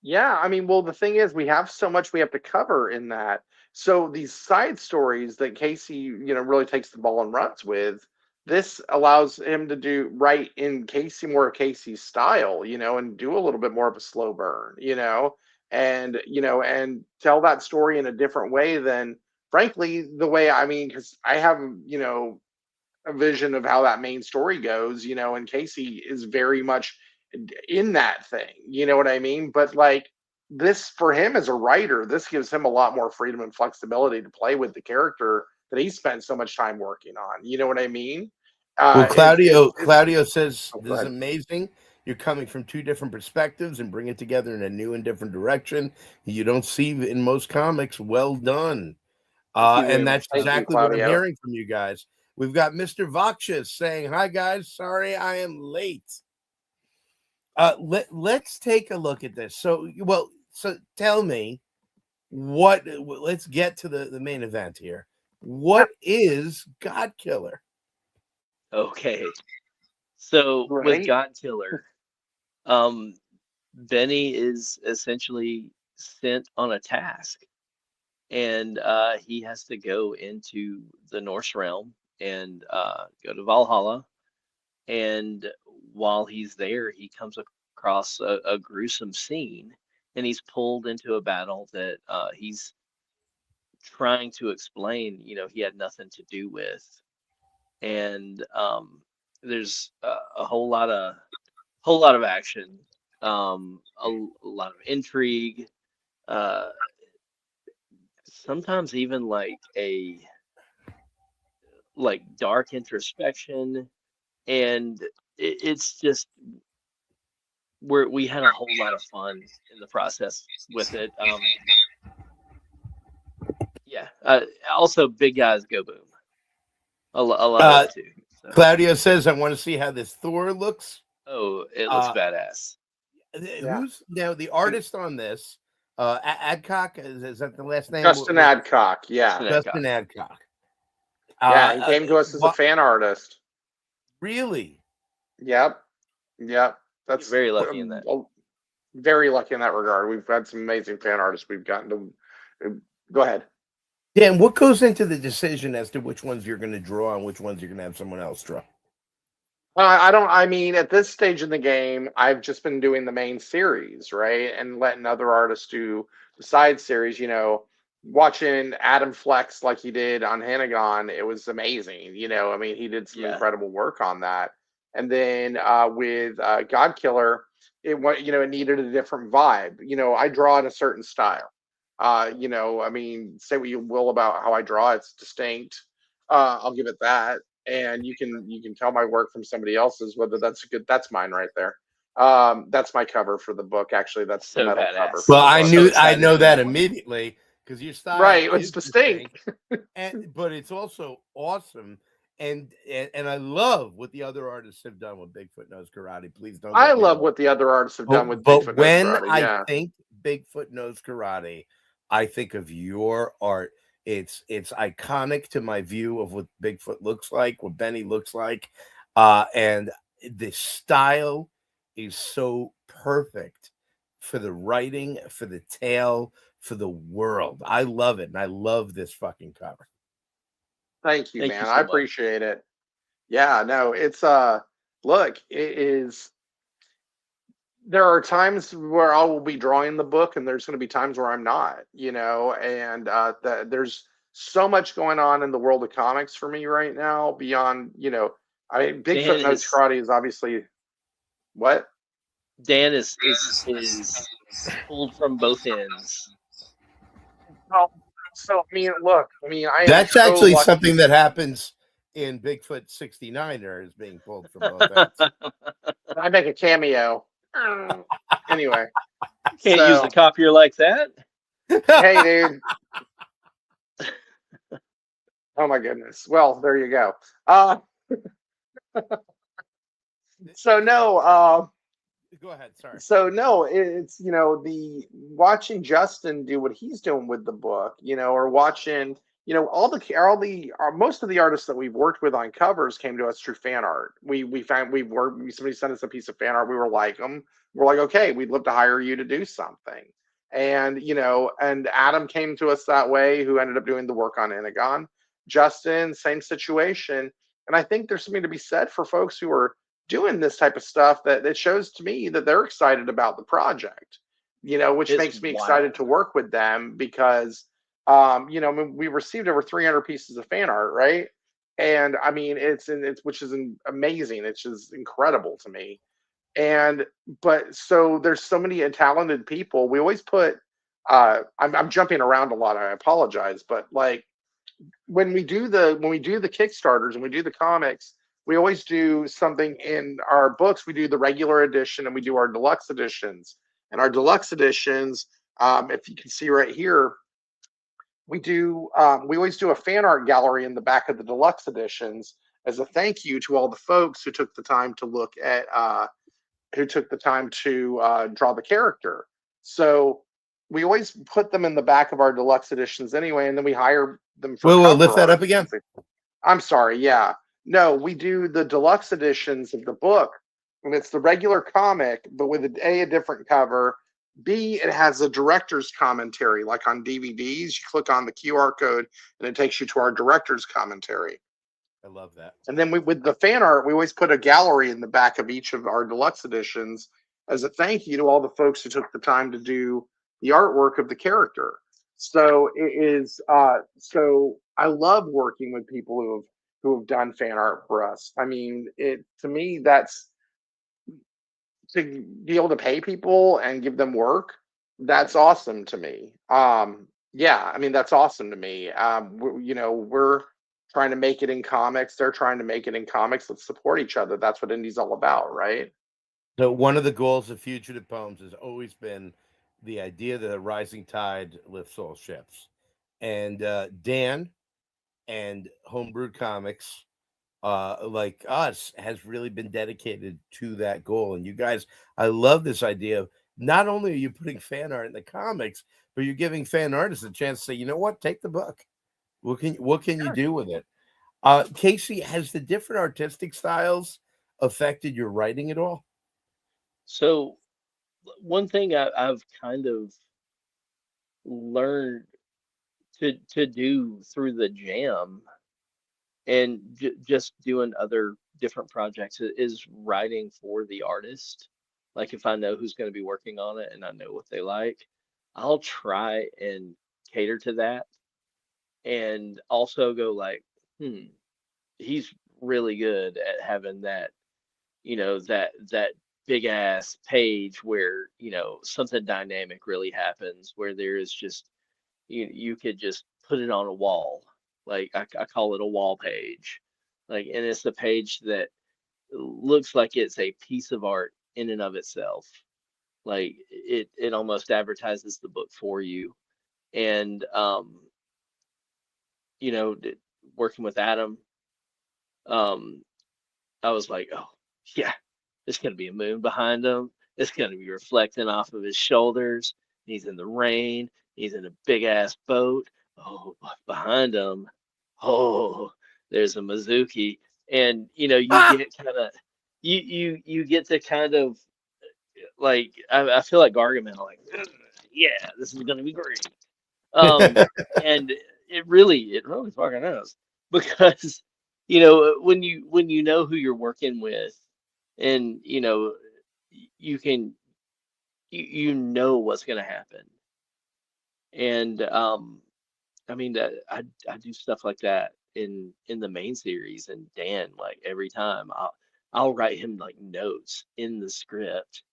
Yeah, I mean, well, the thing is, we have so much we have to cover in that. So these side stories that Casey, really takes the ball and runs with, this allows him to do right in Casey, more of Casey's style, and do a little bit more of a slow burn, and tell that story in a different way than, frankly, the way, I mean, because I have, a vision of how that main story goes, and Casey is very much in that thing, you know what I mean? But like this for him as a writer, this gives him a lot more freedom and flexibility to play with the character that he spent so much time working on. You know what I mean? Well, Claudio It's says oh, this is amazing. You're coming from two different perspectives and bring it together in a new and different direction you don't see in most comics. Well done. And that's thank you, exactly what I'm Claudio. hearing from you guys. We've got Mr. Voxus saying, "Hi, guys. Sorry I am late." Let's take a look at this. So tell me let's get to the main event here. What is GODKILLER? Okay. So with GODKILLER, Benny is essentially sent on a task, and he has to go into the Norse realm and go to Valhalla. And while he's there, he comes across a gruesome scene, and he's pulled into a battle that he's trying to explain, he had nothing to do with. And there's a whole lot of action, a lot of intrigue, uh, sometimes even like dark introspection, and it's just we had a whole lot of fun in the process with it. Yeah. Also, big guys go boom. A lot of it too. So. Claudio says, "I want to see how this Thor looks." Oh, it looks badass. Who's now the artist on this? Adcock, is that the last name? Justin Adcock, yeah. Justin Adcock. Yeah, he came to us as a fan artist. Really? Yep. That's very lucky in that. Very lucky in that regard. We've had some amazing fan artists we've gotten to. Go ahead. Dan, what goes into the decision as to which ones you're going to draw and which ones you're going to have someone else draw? I mean, at this stage in the game, I've just been doing the main series, right? And letting other artists do the side series, watching Adam flex like he did on Hanagon, it was amazing. I mean, he did some incredible work on that. And then with GODKILLER, it needed a different vibe. I draw in a certain style. I mean, say what you will about how I draw, it's distinct. I'll give it that. And you can tell my work from somebody else's, whether that's mine right there. That's my cover for the book. Actually, that's the metal cover. Well, I know that immediately because your style, right? It's distinct, but it's also awesome. And I love what the other artists have done with Bigfoot Knows Karate. Please don't. I love what the other artists have done with Bigfoot Knows Karate. But when I think Bigfoot Knows Karate, I think of your art. It's iconic to my view of what Bigfoot looks like, what Benny looks like, and the style is so perfect for the writing, for the tale, for the world. I love it, and I love this fucking cover. Thank you, man. I appreciate it. Yeah, no, it's look, it is. There are times where I will be drawing the book, and there's going to be times where I'm not, and there's so much going on in the world of comics for me right now beyond, Bigfoot Knows Karate is obviously what? Dan is pulled from both ends. Well, so I mean, look, that's actually something that happens in Bigfoot 69er is being pulled from both ends. I make a cameo. Anyway, can't use the copier like that. Hey, dude. Oh my goodness. Well, there you go. So no. go ahead. Sorry. So no, it's the watching Justin do what he's doing with the book, or watching most of the artists that we've worked with on covers came to us through fan art. Somebody sent us a piece of fan art. We were like them. We're like, okay, we'd love to hire you to do something. And and Adam came to us that way, who ended up doing the work on Inagon. Justin, same situation. And I think there's something to be said for folks who are doing this type of stuff that shows to me that they're excited about the project, which It's makes me wild. excited to work with them because, we received over 300 pieces of fan art, right? And I mean, which is amazing. It's just incredible to me. But so there's so many talented people. We always put, I'm jumping around a lot. I apologize, but like when we do the Kickstarters and we do the comics, we always do something in our books. We do the regular edition and we do our deluxe editions. And our deluxe editions, if you can see right here, we always do a fan art gallery in the back of the deluxe editions as a thank you to all the folks who took the time to look at draw the character. So we always put them in the back of our deluxe editions anyway, and then we hire them for We'll lift cover that art. up again. I'm sorry, yeah. No, we do the deluxe editions of the book, and it's the regular comic, but with a different cover. B, it has a director's commentary, like on DVDs. You click on the QR code, and it takes you to our director's commentary. I love that. And then with the fan art, we always put a gallery in the back of each of our deluxe editions as a thank you to all the folks who took the time to do the artwork of the character. So it is. So I love working with people who have done fan art for us. I mean, to me, that's to be able to pay people and give them work. That's awesome to me. Yeah, I mean, that's awesome to me. We're trying to make it in comics. They're trying to make it in comics. Let's support each other. That's what indie's all about, right? So one of the goals of Fugitive Poems has always been the idea that a rising tide lifts all ships. And Dan and Homebrewed Comics, like us, has really been dedicated to that goal. And you guys, I love this idea of not only are you putting fan art in the comics, but you're giving fan artists a chance to say, you know what, take the book. What can you do with it? Casey, has the different artistic styles affected your writing at all? So one thing I've kind of learned to do through the jam and just doing other different projects is writing for the artist. Like if I know who's going to be working on it and I know what they like, I'll try and cater to that, and also go like, he's really good at having that, that big ass page where, something dynamic really happens, where there is just, you could just put it on a wall. Like I call it a wall page. Like, and it's the page that looks like it's a piece of art in and of itself. Like it almost advertises the book for you. And working with Adam, I was like, oh yeah, there's gonna be a moon behind him. It's gonna be reflecting off of his shoulders. He's in the rain. He's in a big ass boat. Oh, behind him, oh, there's a Mizuki, and you get kind of, you get to kind of like, I feel like Gargamel, like, yeah, this is gonna be great. And it really fucking is, because when you know who you're working with, and you can you know what's gonna happen. And I mean that I do stuff like that in the main series, and Dan, like every time I'll write him like notes in the script.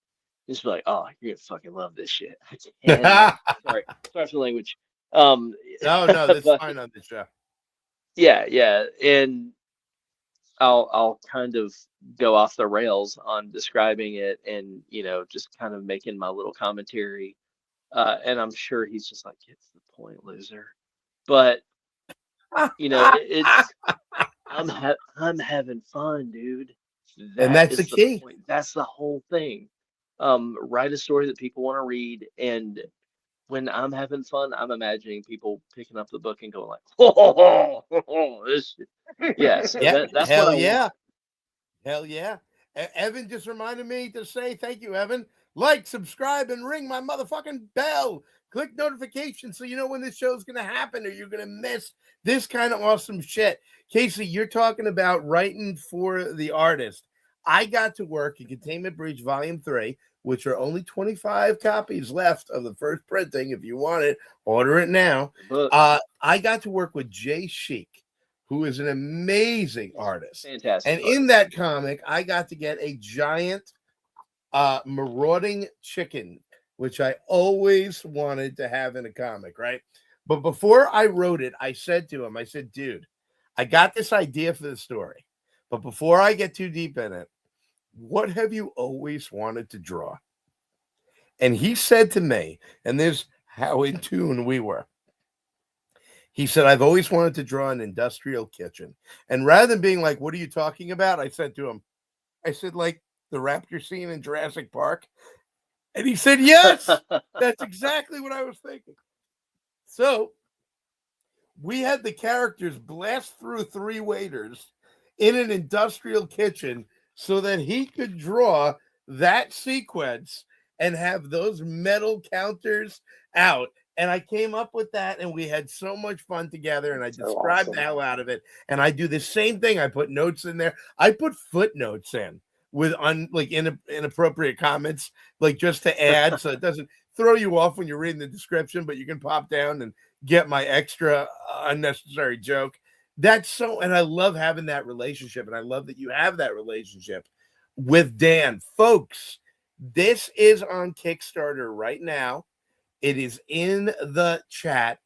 Just be like, oh, you're gonna fucking love this shit. I cannot. Sorry for the language. Um, No, that's but fine on the show. yeah, and I'll kind of go off the rails on describing it, and just kind of making my little commentary. And I'm sure he's just like, get to the point, loser. But it's I'm having fun, dude. And That that's the is the key. point. That's the whole thing. write a story that people want to read. And when I'm having fun, I'm imagining people picking up the book and going like, "Oh, this." Yeah, so Yeah, that's what hell I yeah. want. Hell yeah. Evan just reminded me to say thank you, Evan. Like, subscribe, and ring my motherfucking bell. Click notifications so you know when this show's going to happen or you're going to miss this kind of awesome shit. Casey, you're talking about writing for the artist. I got to work in Containment Breach Volume 3, which are only 25 copies left of the first printing. If you want it, order it now. Book, I got to work with Jay Sheik, who is an amazing artist. fantastic And in that comic, I got to get a giant marauding chicken, which I always wanted to have in a comic, right? But before I wrote it, I said to him, I said, dude, I got this idea for the story. But before I get too deep in it, what have you always wanted to draw? And he said to me, and this is how in tune we were. He said, I've always wanted to draw an industrial kitchen. And rather than being like, what are you talking about? I said to him, I said, like the raptor scene in Jurassic Park. And he said, yes, that's exactly what I was thinking. So we had the characters blast through 3 waiters in an industrial kitchen so that he could draw that sequence and have those metal counters out. And I came up with that, and we had so much fun together, and I described awesome. the hell out of it. And I do the same thing. I put notes in there. I put footnotes in with inappropriate comments, like just to add so it doesn't throw you off when you're reading the description, but you can pop down and get my extra unnecessary joke. That's so, and I love having that relationship, and I love that you have that relationship with Dan. Folks, this is on Kickstarter right now. It is in the chat.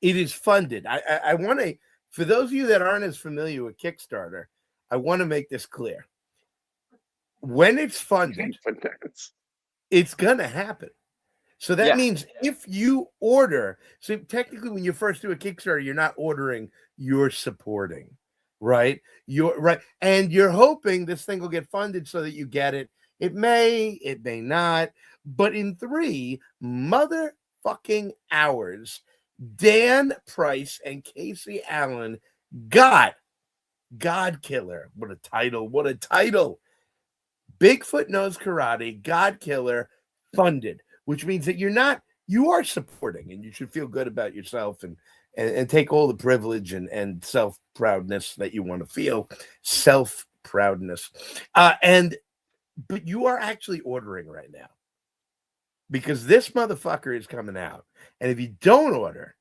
It is funded. I want to, for those of you that aren't as familiar with Kickstarter, I want to make this clear. When it's funded, it's going to happen. So that means if you order, so technically when you first do a Kickstarter, you're not ordering, you're supporting, right? You're right. And you're hoping this thing will get funded so that you get it. It may not, but in 3 motherfucking hours, Dan Price and Casey Allen got GODKILLER. What a title. What a title. Bigfoot Knows Karate, GODKILLER funded, which means that you are supporting, and you should feel good about yourself and take all the privilege and self-proudness that you want to feel. Self-proudness. But you are actually ordering right now because this motherfucker is coming out. And if you don't order,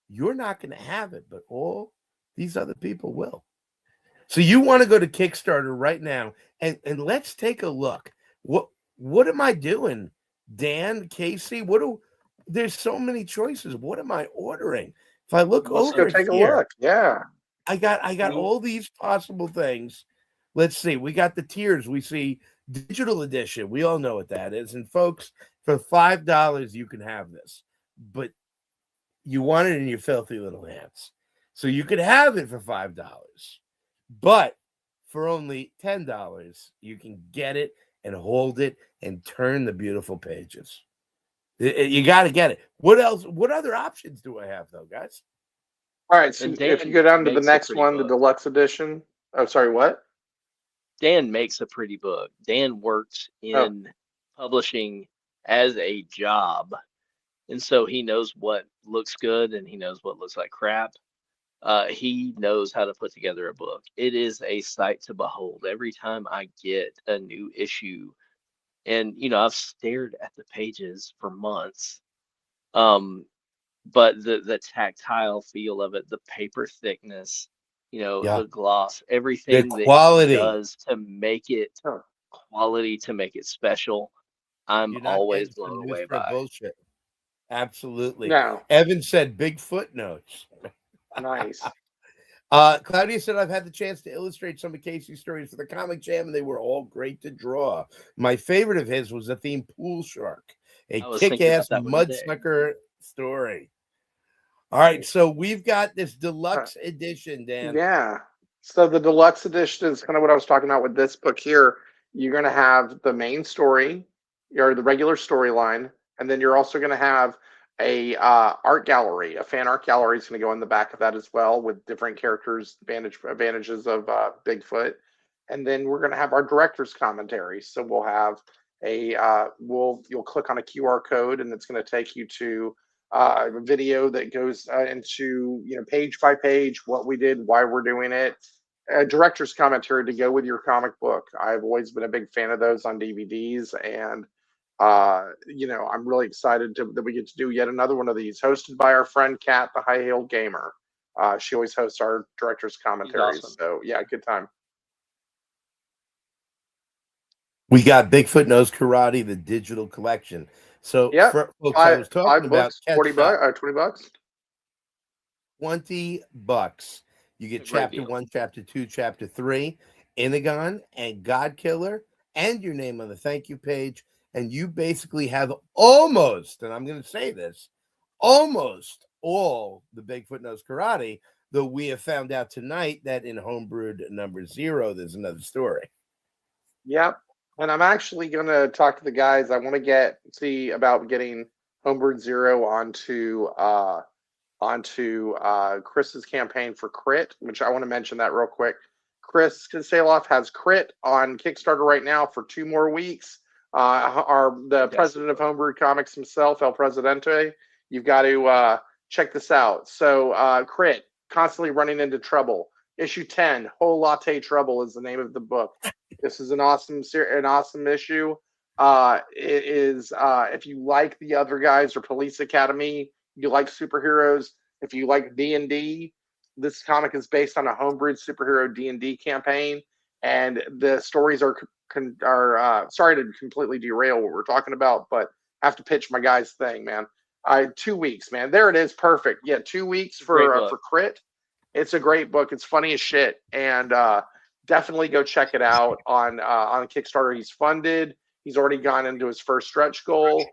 you're not going to have it, but all these other people will. So you want to go to Kickstarter right now and let's take a look. What am I doing, Dan, Casey? There's so many choices. What am I ordering? If I look Let's over go take here, a look. Yeah. I got all these possible things. Let's see. We got the tiers. We see digital edition. We all know what that is. And folks, for $5, you can have this. But you want it in your filthy little hands. So you could have it for $5. But for only $10, you can get it and hold it and turn the beautiful pages. You got to get it. What else? What other options do I have, though, guys? All right. So if you go down to the next one, the deluxe edition. Oh, sorry, what? Dan makes a pretty book. Dan works in publishing as a job. And so he knows what looks good and he knows what looks like crap. He knows how to put together a book. It is a sight to behold every time I get a new issue. And, I've stared at the pages for months. But the tactile feel of it, the paper thickness, the gloss, everything the quality that he does to make it quality, to make it special, I'm always blown away by. Bullshit. Absolutely. No. Evan said Bigfoot Notes. Nice. Claudia said, I've had the chance to illustrate some of Casey's stories for the Comic Jam, and they were all great to draw. My favorite of his was the theme Pool Shark, a kick-ass mudsucker story. All right, so we've got this deluxe edition, Dan. Yeah. So the deluxe edition is kind of what I was talking about with this book here. You're going to have the main story. or the regular storyline, and then you're also going to have a art gallery. A fan art gallery is going to go in the back of that as well, with different characters' advantages of Bigfoot. And then we're going to have our director's commentary. So we'll have you'll click on a QR code, and it's going to take you to a video that goes into, page by page, what we did, why we're doing it, a director's commentary to go with your comic book. I've always been a big fan of those on DVDs, and I'm really excited that we get to do yet another one of these, hosted by our friend Kat, the High Heeled Gamer. She always hosts our director's commentaries. Awesome. So yeah, good time. We got Bigfoot Knows Karate, the digital collection. So Yeah, for folks, I was talking 5 about books, $20, $20. $20. You get A great chapter deal. 1, chapter 2, chapter 3, Inagon and Godkiller, and your name on the thank you page. And you basically have almost, and I'm going to say this, almost all the Bigfoot Knows Karate, though we have found out tonight that in Homebrewed number 0, there's another story. Yep. And I'm actually going to talk to the guys. I want to see about getting Homebrewed 0 onto Chris's campaign for Crit, which I want to mention that real quick. Chris Saloff has Crit on Kickstarter right now for 2 more weeks. The president of Homebrewed Comics himself, El Presidente, you've got to check this out. So Crit, Constantly Running Into Trouble. Issue 10, Whole Latte Trouble is the name of the book. This is an awesome issue. It is, if you like the other guys or Police Academy, you like superheroes, if you like D&D, this comic is based on a homebrewed superhero D&D campaign, and the stories are sorry to completely derail what we're talking about, but I have to pitch my guys' thing, man. 2 weeks, man. There it is, perfect. Yeah, 2 weeks for Crit. It's a great book. It's funny as shit, and definitely go check it out on Kickstarter. He's funded. He's already gone into his first stretch goal.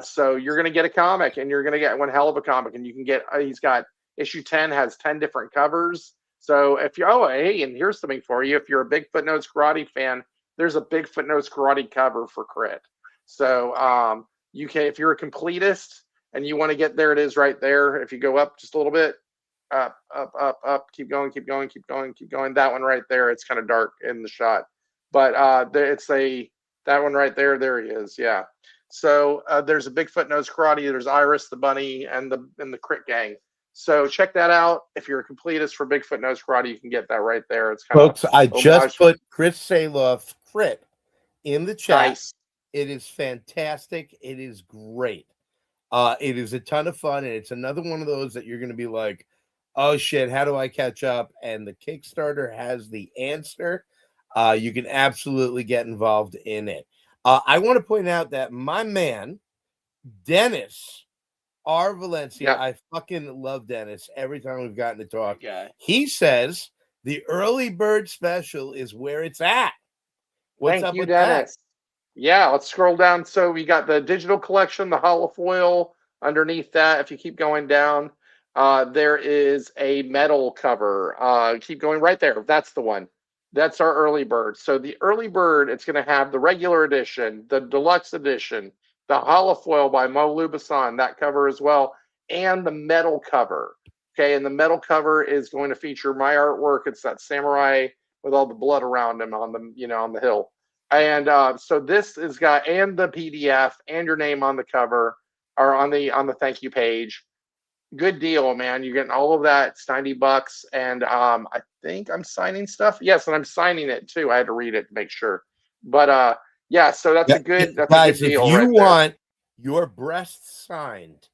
So you're going to get a comic, and you're going to get one hell of a comic, and you can get, he's got issue 10 has 10 different covers. So if you're, hey, and here's something for you. If you're a Bigfoot Knows Karate fan, there's a Bigfoot Knows Karate cover for Crit. So you can, if you're a completist and you want to get there, it is right there. If you go up just a little bit, up, keep going. That one right there, it's kind of dark in the shot, but that one right there. There he is. Yeah. So there's a Bigfoot Knows Karate. There's Iris the bunny and the Crit gang. So check that out. If you're a completist for Bigfoot Knows Karate, you can get that right there. It's kind folks. I just put Chris Saloff Crit in the chat. Nice. It is fantastic. It is great. It is a ton of fun, and it's another one of those that you're going to be like, oh shit, how do I catch up? And the Kickstarter has the answer. You can absolutely get involved in it. I want to point out that my man, Dennis R. Valencia, I fucking love Dennis every time we've gotten to talk. He says the early bird special is where it's at. What's up with Dennis? That? Yeah, let's scroll down. So we got the digital collection, the holofoil underneath that. If you keep going down, there is a metal cover. Keep going right there. That's the one. That's our early bird. So the early bird, it's going to have the regular edition, the deluxe edition, the holofoil by Mo Lubasan, that cover as well, and the metal cover. Okay, and the metal cover is going to feature my artwork. It's that samurai with all the blood around him on the hill. And so this is got, and the PDF and your name on the cover or on the thank you page. Good deal, man. You're getting all of that. It's $90, and I think I'm signing stuff. Yes, and I'm signing it too. I had to read it to make sure. But yeah, so that's a good deal. If you want your breasts signed,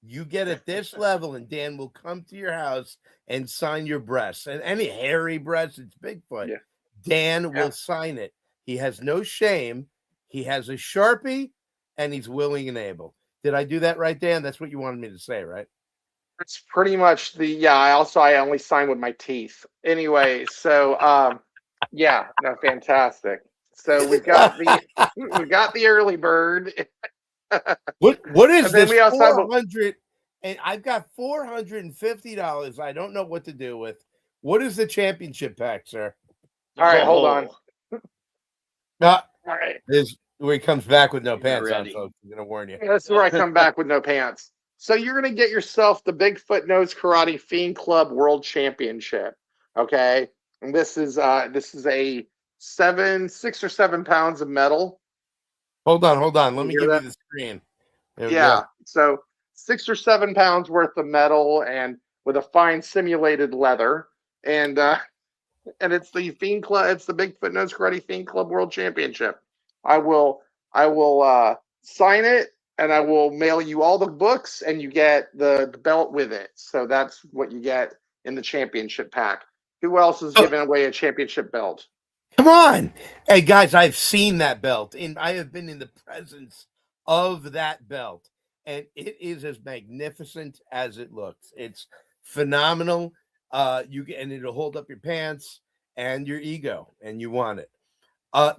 you get at this level, and Dan will come to your house and sign your breasts. And any hairy breasts, it's Bigfoot. Yeah. Dan will sign it. He has no shame. He has a Sharpie, and he's willing and able. Did I do that right, Dan? That's what you wanted me to say, right? It's pretty much I only sign with my teeth. Anyway, so fantastic. So we got the early bird. What is this? We also 400, and I've got $450. I don't know what to do with. What is the championship pack, sir? All right, hold on. All right. Where he comes back with no You're pants on, ready. folks. I'm gonna warn you. That's where I come back with no pants. So you're gonna get yourself the Bigfoot Knows Karate Fiend Club World Championship. Okay, and this is a 6 or 7 pounds of metal. Hold on. Let You me hear give you that? the screen. There we Yeah. go. So 6 or 7 pounds worth of metal and with a fine simulated leather. And it's the Fiend Club, it's the Bigfoot Knows Karate Fiend Club World Championship. I will sign it and I will mail you all the books and you get the belt with it. So that's what you get in the championship pack. Who else is Oh. giving away a championship belt? Come on. Hey, guys, I've seen that belt, and I have been in the presence of that belt, and it is as magnificent as it looks. It's phenomenal. And it'll hold up your pants and your ego, and you want it.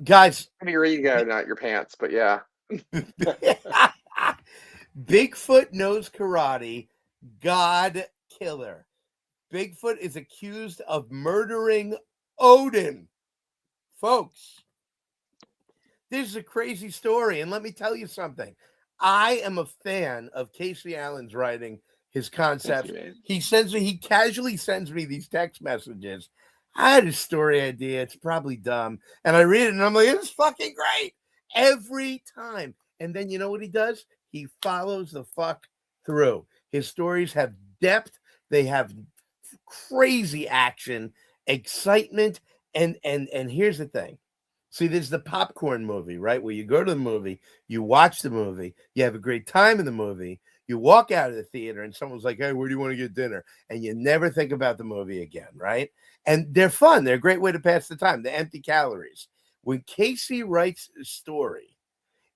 Guys, Your ego, not your pants, but yeah. Bigfoot Knows Karate, God Killer. Bigfoot is accused of murdering Odin. Folks, this is a crazy story. And let me tell you something. I am a fan of Casey Allen's writing, his concepts. He casually sends me these text messages. I had a story idea. It's probably dumb. And I read it and I'm like, it's fucking great every time. And then you know what he does? He follows the fuck through. His stories have depth. They have crazy action, excitement. And here's the thing. See, there's the popcorn movie, right? Where you go to the movie, you watch the movie, you have a great time in the movie, you walk out of the theater, and someone's like, hey, where do you want to get dinner? And you never think about the movie again, right? And they're fun. They're a great way to pass the time. They're empty calories. When Casey writes a story,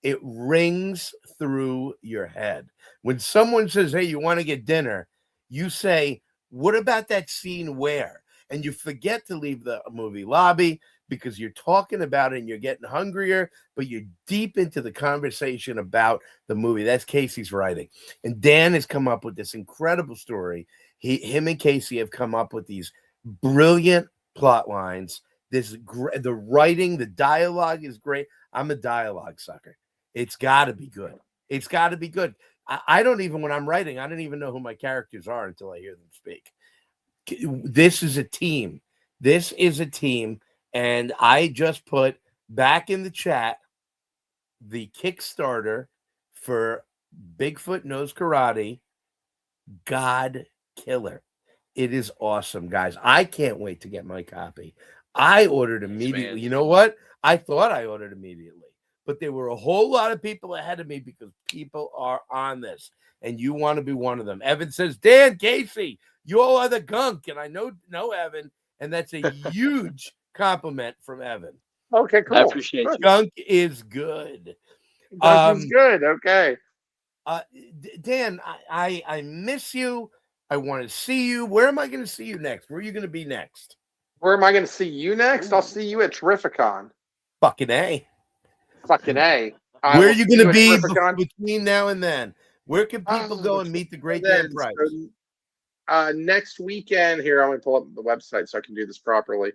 it rings through your head. When someone says, hey, you want to get dinner, you say, what about that scene where? And you forget to leave the movie lobby because you're talking about it and you're getting hungrier, but you're deep into the conversation about the movie. That's Casey's writing. And Dan has come up with this incredible story. Him and Casey have come up with these brilliant plot lines. The writing, the dialogue is great. I'm a dialogue sucker. It's got to be good. It's got to be good. I don't even, when I'm writing, I don't even know who my characters are until I hear them speak. This is a team. This is a team. And I just put back in the chat the Kickstarter for Bigfoot Knows Karate, God Killer. It is awesome, guys. I can't wait to get my copy. I ordered immediately. Man. You know what? I thought I ordered immediately, but there were a whole lot of people ahead of me because people are on this, and you want to be one of them. Evan says, Dan, Casey, you all are the gunk. And I know Evan, and that's a huge compliment from Evan. Okay, cool. I appreciate you. Gunk is good. Gunk is good. Okay. Dan, I miss you. I want to see you. Where am I going to see you next? Where are you going to be next? Where am I going to see you next? I'll see you at Terrificon. Fucking A. Fucking A. Where are you going to be Terrificon between now and then? Where can people go and meet the great Dan Price? So, next weekend, here, I'm going to pull up the website so I can do this properly.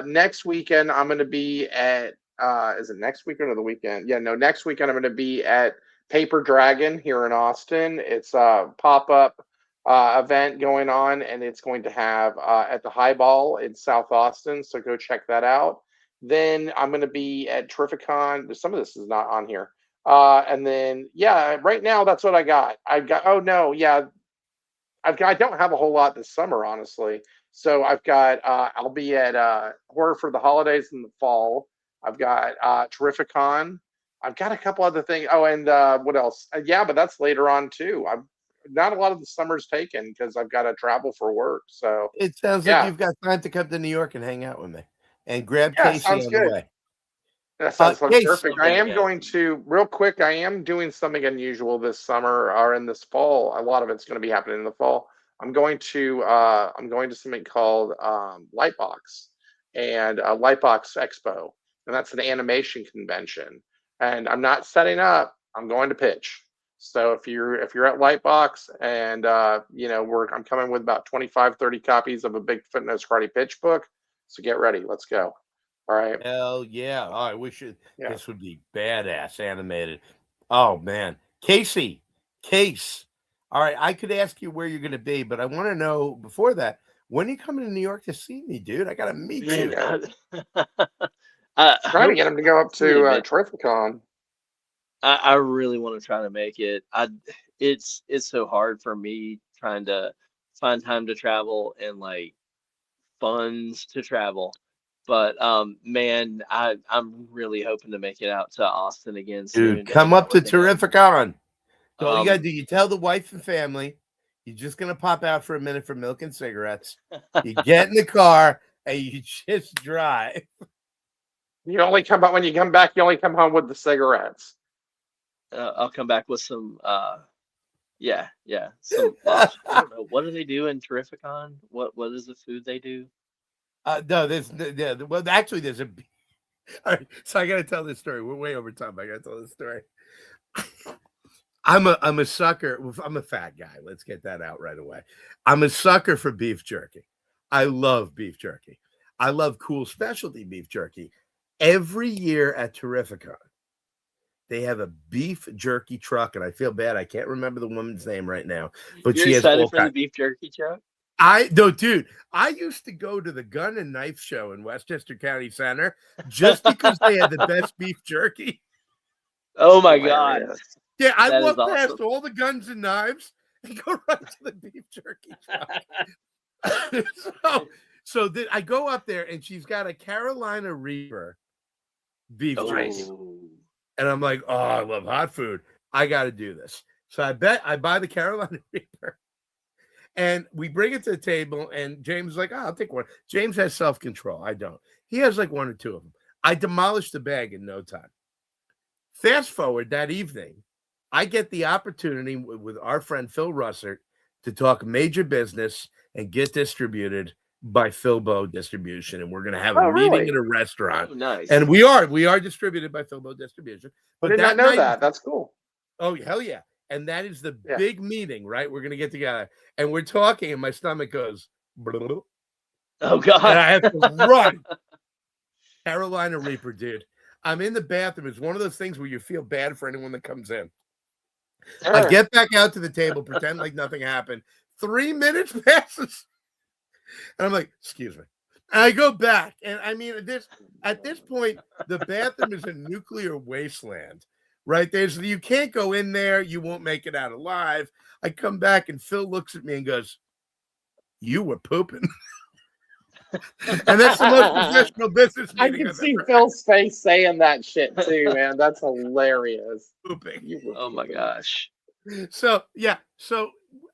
Next weekend, I'm going to be at, is it next weekend or the weekend? Yeah, no, next weekend, I'm going to be at Paper Dragon here in Austin. It's a pop-up event going on, and it's going to have at the Highball in South Austin, so go check that out. Then I'm going to be at Terrificon. Some of this is not on here. And then, yeah, right now, that's what I got. I don't have a whole lot this summer, honestly. So I've got, I'll be at Horror for the Holidays in the fall. I've got Terrificon. I've got a couple other things. Oh, and what else? Yeah, but that's later on too. I'm not a lot of the summer's taken because I've got to travel for work. So it sounds like you've got time to come to New York and hang out with me and grab Casey on the way. That sounds perfect. I am going to, real quick, I am doing something unusual this summer or in this fall. A lot of it's going to be happening in the fall. I'm going to something called Lightbox and Lightbox Expo, and that's an animation convention. And I'm not setting up. I'm going to pitch. So if you're at Lightbox and I'm coming with about 25, 30 copies of a Bigfoot Knows Karate pitch book. So get ready. Let's go. All right. Hell yeah. Oh, I wish Yeah. this would be badass animated. Oh man. Casey, Case. All right, I could ask you where you're gonna be, but I want to know before that, when are you coming to New York to see me, dude? I gotta meet Man, you. Trying to get him to go up to hopefully, man. Terrificon. I really want to try to make it. It's so hard for me trying to find time to travel and like funds to travel. But man, I'm really hoping to make it out to Austin again Dude, soon to come hang up out to with Dan. Terrificon. So all you gotta Um, do, you tell the wife and family, you're just gonna pop out for a minute for milk and cigarettes. You get in the car and you just drive. You only come back when you come back. You only come home with the cigarettes. I'll come back with some yeah, some lobster. I don't know, what do they do in Terrificon? What is the food they do? No, well, actually, there's a. All right, so I gotta tell this story. We're way over time. I gotta tell this story. I'm a sucker. I'm a fat guy. Let's get that out right away. I'm a sucker for beef jerky. I love beef jerky. I love cool specialty beef jerky. Every year at Terrificon, they have a beef jerky truck, and I feel bad. I can't remember the woman's name right now, but You're she has excited all for the kinds. beef jerky truck? Dude, I used to go to the Gun and Knife Show in Westchester County Center just because they had the best beef jerky. Oh my god. Hilarious. Yeah, I That is walk past awesome. all the guns and knives and go right to the beef jerky truck. I go up there and she's got a Carolina Reaper beef jerky. Oh. And I'm like, oh, I love hot food. I got to do this. So I buy the Carolina Reaper. And we bring it to the table, and James is like, oh, I'll take one. James has self-control. I don't. He has like one or two of them. I demolished the bag in no time. Fast forward that evening, I get the opportunity with our friend Phil Russert to talk major business and get distributed by Philbo Distribution. And we're going to have a meeting really? at a restaurant. Oh, nice. And we are distributed by Philbo Distribution. I But did not know that. That's cool. Oh, hell yeah. And that is the big meeting, right? We're going to get together. And we're talking, and my stomach goes, "Bleh." Oh god. And I have to run. Carolina Reaper, dude. I'm in the bathroom. It's one of those things where you feel bad for anyone that comes in. Sure. I get back out to the table, pretend like nothing happened. 3 minutes passes. And I'm like, excuse me. And I go back. And I mean, at this point, the bathroom is a nuclear wasteland. Right? You can't go in there, you won't make it out alive. I come back and Phil looks at me and goes, you were pooping. And that's the most professional business I meeting can I've see ever Phil's face saying that shit too, man. That's hilarious. had. Pooping. Oh my gosh. So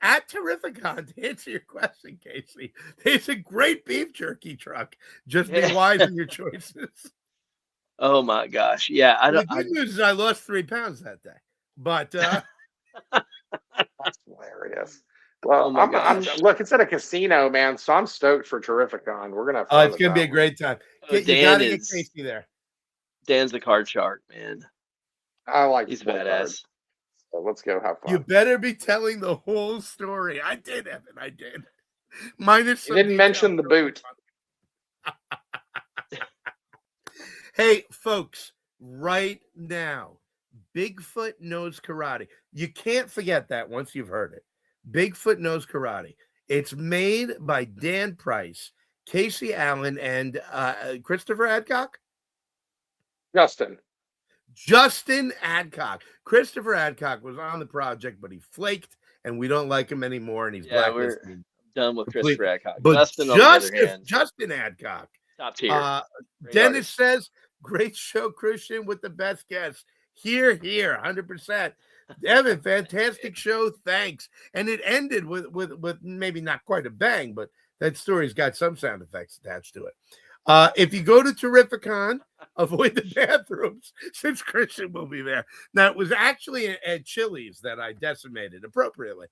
at Terrificon, to answer your question, Casey, it's a great beef jerky truck. Just be wise in your choices. Oh my gosh. Yeah, The good news is I lost 3 pounds that day. But That's hilarious. Well, Oh my gosh. look, it's at a casino, man. So I'm stoked for Terrificon. We're gonna have fun. it's gonna be a great time. You Dan gotta get is Casey there. Dan's the card shark, man. I like. He's the full badass. card. So let's go have fun. You better be telling the whole story. I did, Evan. I did. Minus You didn't mention the boot. Hey, folks, right now, Bigfoot Knows Karate. You can't forget that once you've heard it. Bigfoot Knows Karate. It's made by Dan Price, Casey Allen, and Christopher Adcock. Justin Adcock. Christopher Adcock was on the project, but he flaked, and we don't like him anymore, and he's blacklisted. We're done with Completely. Christopher Adcock. But Justin, on the other hand, Justin Adcock. top tier. Great Dennis artist. says, great show, Christian, with the best guests. Here, 100%. Evan, fantastic show. Thanks. And it ended with maybe not quite a bang, but that story's got some sound effects attached to it. If you go to Terrificon, avoid the bathrooms since Christian will be there. Now, it was actually at Chili's that I decimated appropriately.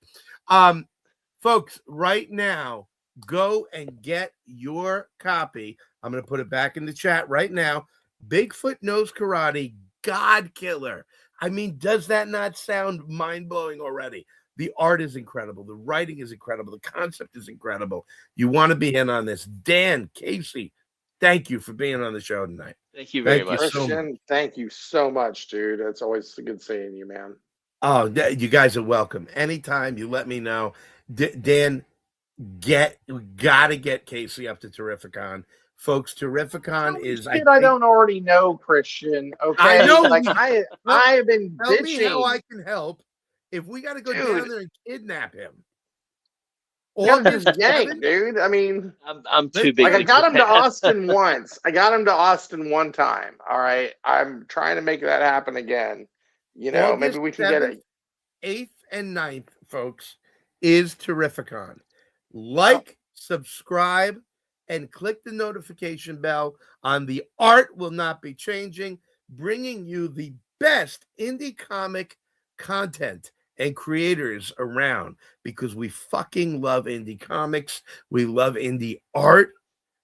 Folks, right now, go and get your copy. I'm going to put it back in the chat right now. Bigfoot Knows Karate, GODKILLER. I mean, does that not sound mind-blowing already? The art is incredible. The writing is incredible. The concept is incredible. You want to be in on this. Dan, Casey, thank you for being on the show tonight. Thank you very Thank you much. so much. Christian, thank you so much, dude. It's always good seeing you, man. Oh, you guys are welcome. Anytime you let me know. Dan, we gotta get Casey up to Terrificon. Folks, Terrificon is Shit, I don't already know, Christian. Okay, I know like we- I have been tell me how bitching. I can help if we gotta go Dude. down there and kidnap him. Yeah, August just yank, 7th? dude. I mean, I'm too big. like I got him to Austin once. I got him to Austin one time. All right, I'm trying to make that happen again. You know, August maybe we can get 7th, it. 8th and 9th, folks, is Terrificon. Like, subscribe, and click the notification bell on The Art Will Not Be Changing, bringing you the best indie comic content and creators around, because we fucking love indie comics. We love indie art.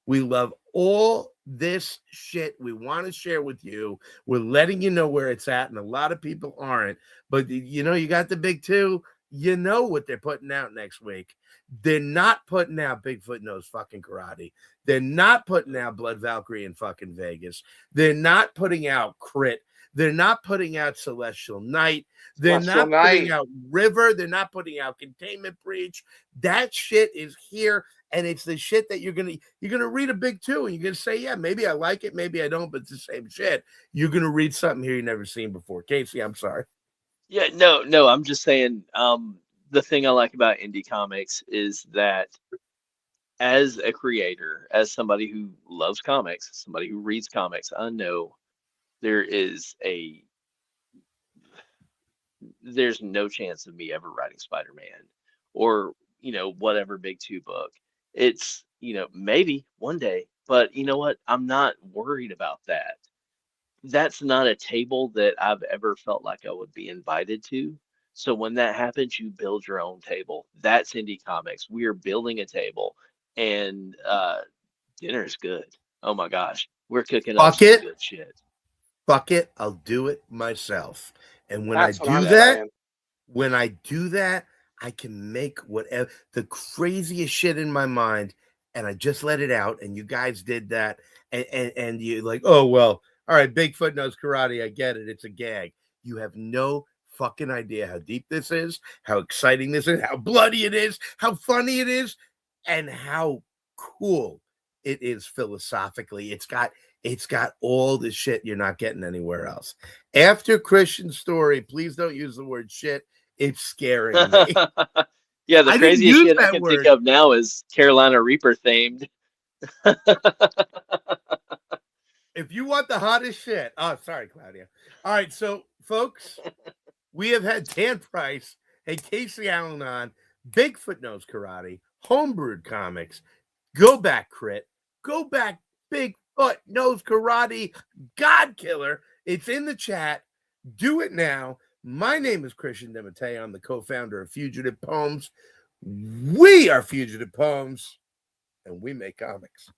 We love all this shit. We want to share with you. We're letting you know where it's at, and a lot of people aren't. But you know, you got the big two. You know what they're putting out next week. They're not putting out Bigfoot Knows fucking Karate. They're not putting out Blood Valkyrie in fucking Vegas. They're not putting out Crit. They're not putting out Celestial Night. They're Celestial not putting Night. out River. They're not putting out Containment Breach. That shit is here, and it's the shit that you're gonna read a big two, and you're gonna say, yeah, maybe I like it, maybe I don't, but it's the same shit. You're gonna read something here you've never seen before. Casey, I'm sorry. Yeah, no, I'm just saying, the thing I like about indie comics is that as a creator, as somebody who loves comics, somebody who reads comics, I know there is there's no chance of me ever writing Spider-Man or, whatever big two book. It's, maybe one day, but you know what? I'm not worried about that. That's not a table that I've ever felt like I would be invited to. So when that happens, you build your own table. That's indie comics. We are building a table, and dinner's good. Oh my gosh, we're cooking up Fuck some it. good shit. Fuck it, I'll do it myself. And when That's I what I'm do that, saying. when I do that, I can make whatever the craziest shit in my mind, and I just let it out. And you guys did that, and you're like, oh well, all right, Bigfoot Knows Karate. I get it. It's a gag. You have no fucking idea how deep this is, how exciting this is, how bloody it is, how funny it is, and how cool it is philosophically. It's got all the shit you're not getting anywhere else. After Christian's story, please don't use the word shit. It's scaring me. Yeah, the I didn't craziest use shit I that can word. think of now is Carolina Reaper themed. If you want the hottest shit. Oh, sorry, Claudia. All right, so folks, we have had Dan Price and Casey Allen on Bigfoot Knows Karate, Homebrewed Comics, Go Back Crit, Go Back Bigfoot Knows Karate, GODKILLER. It's in the chat. Do it now. My name is Christian De Matteo. I'm the co-founder of Fugitive Poems. We are Fugitive Poems, and we make comics.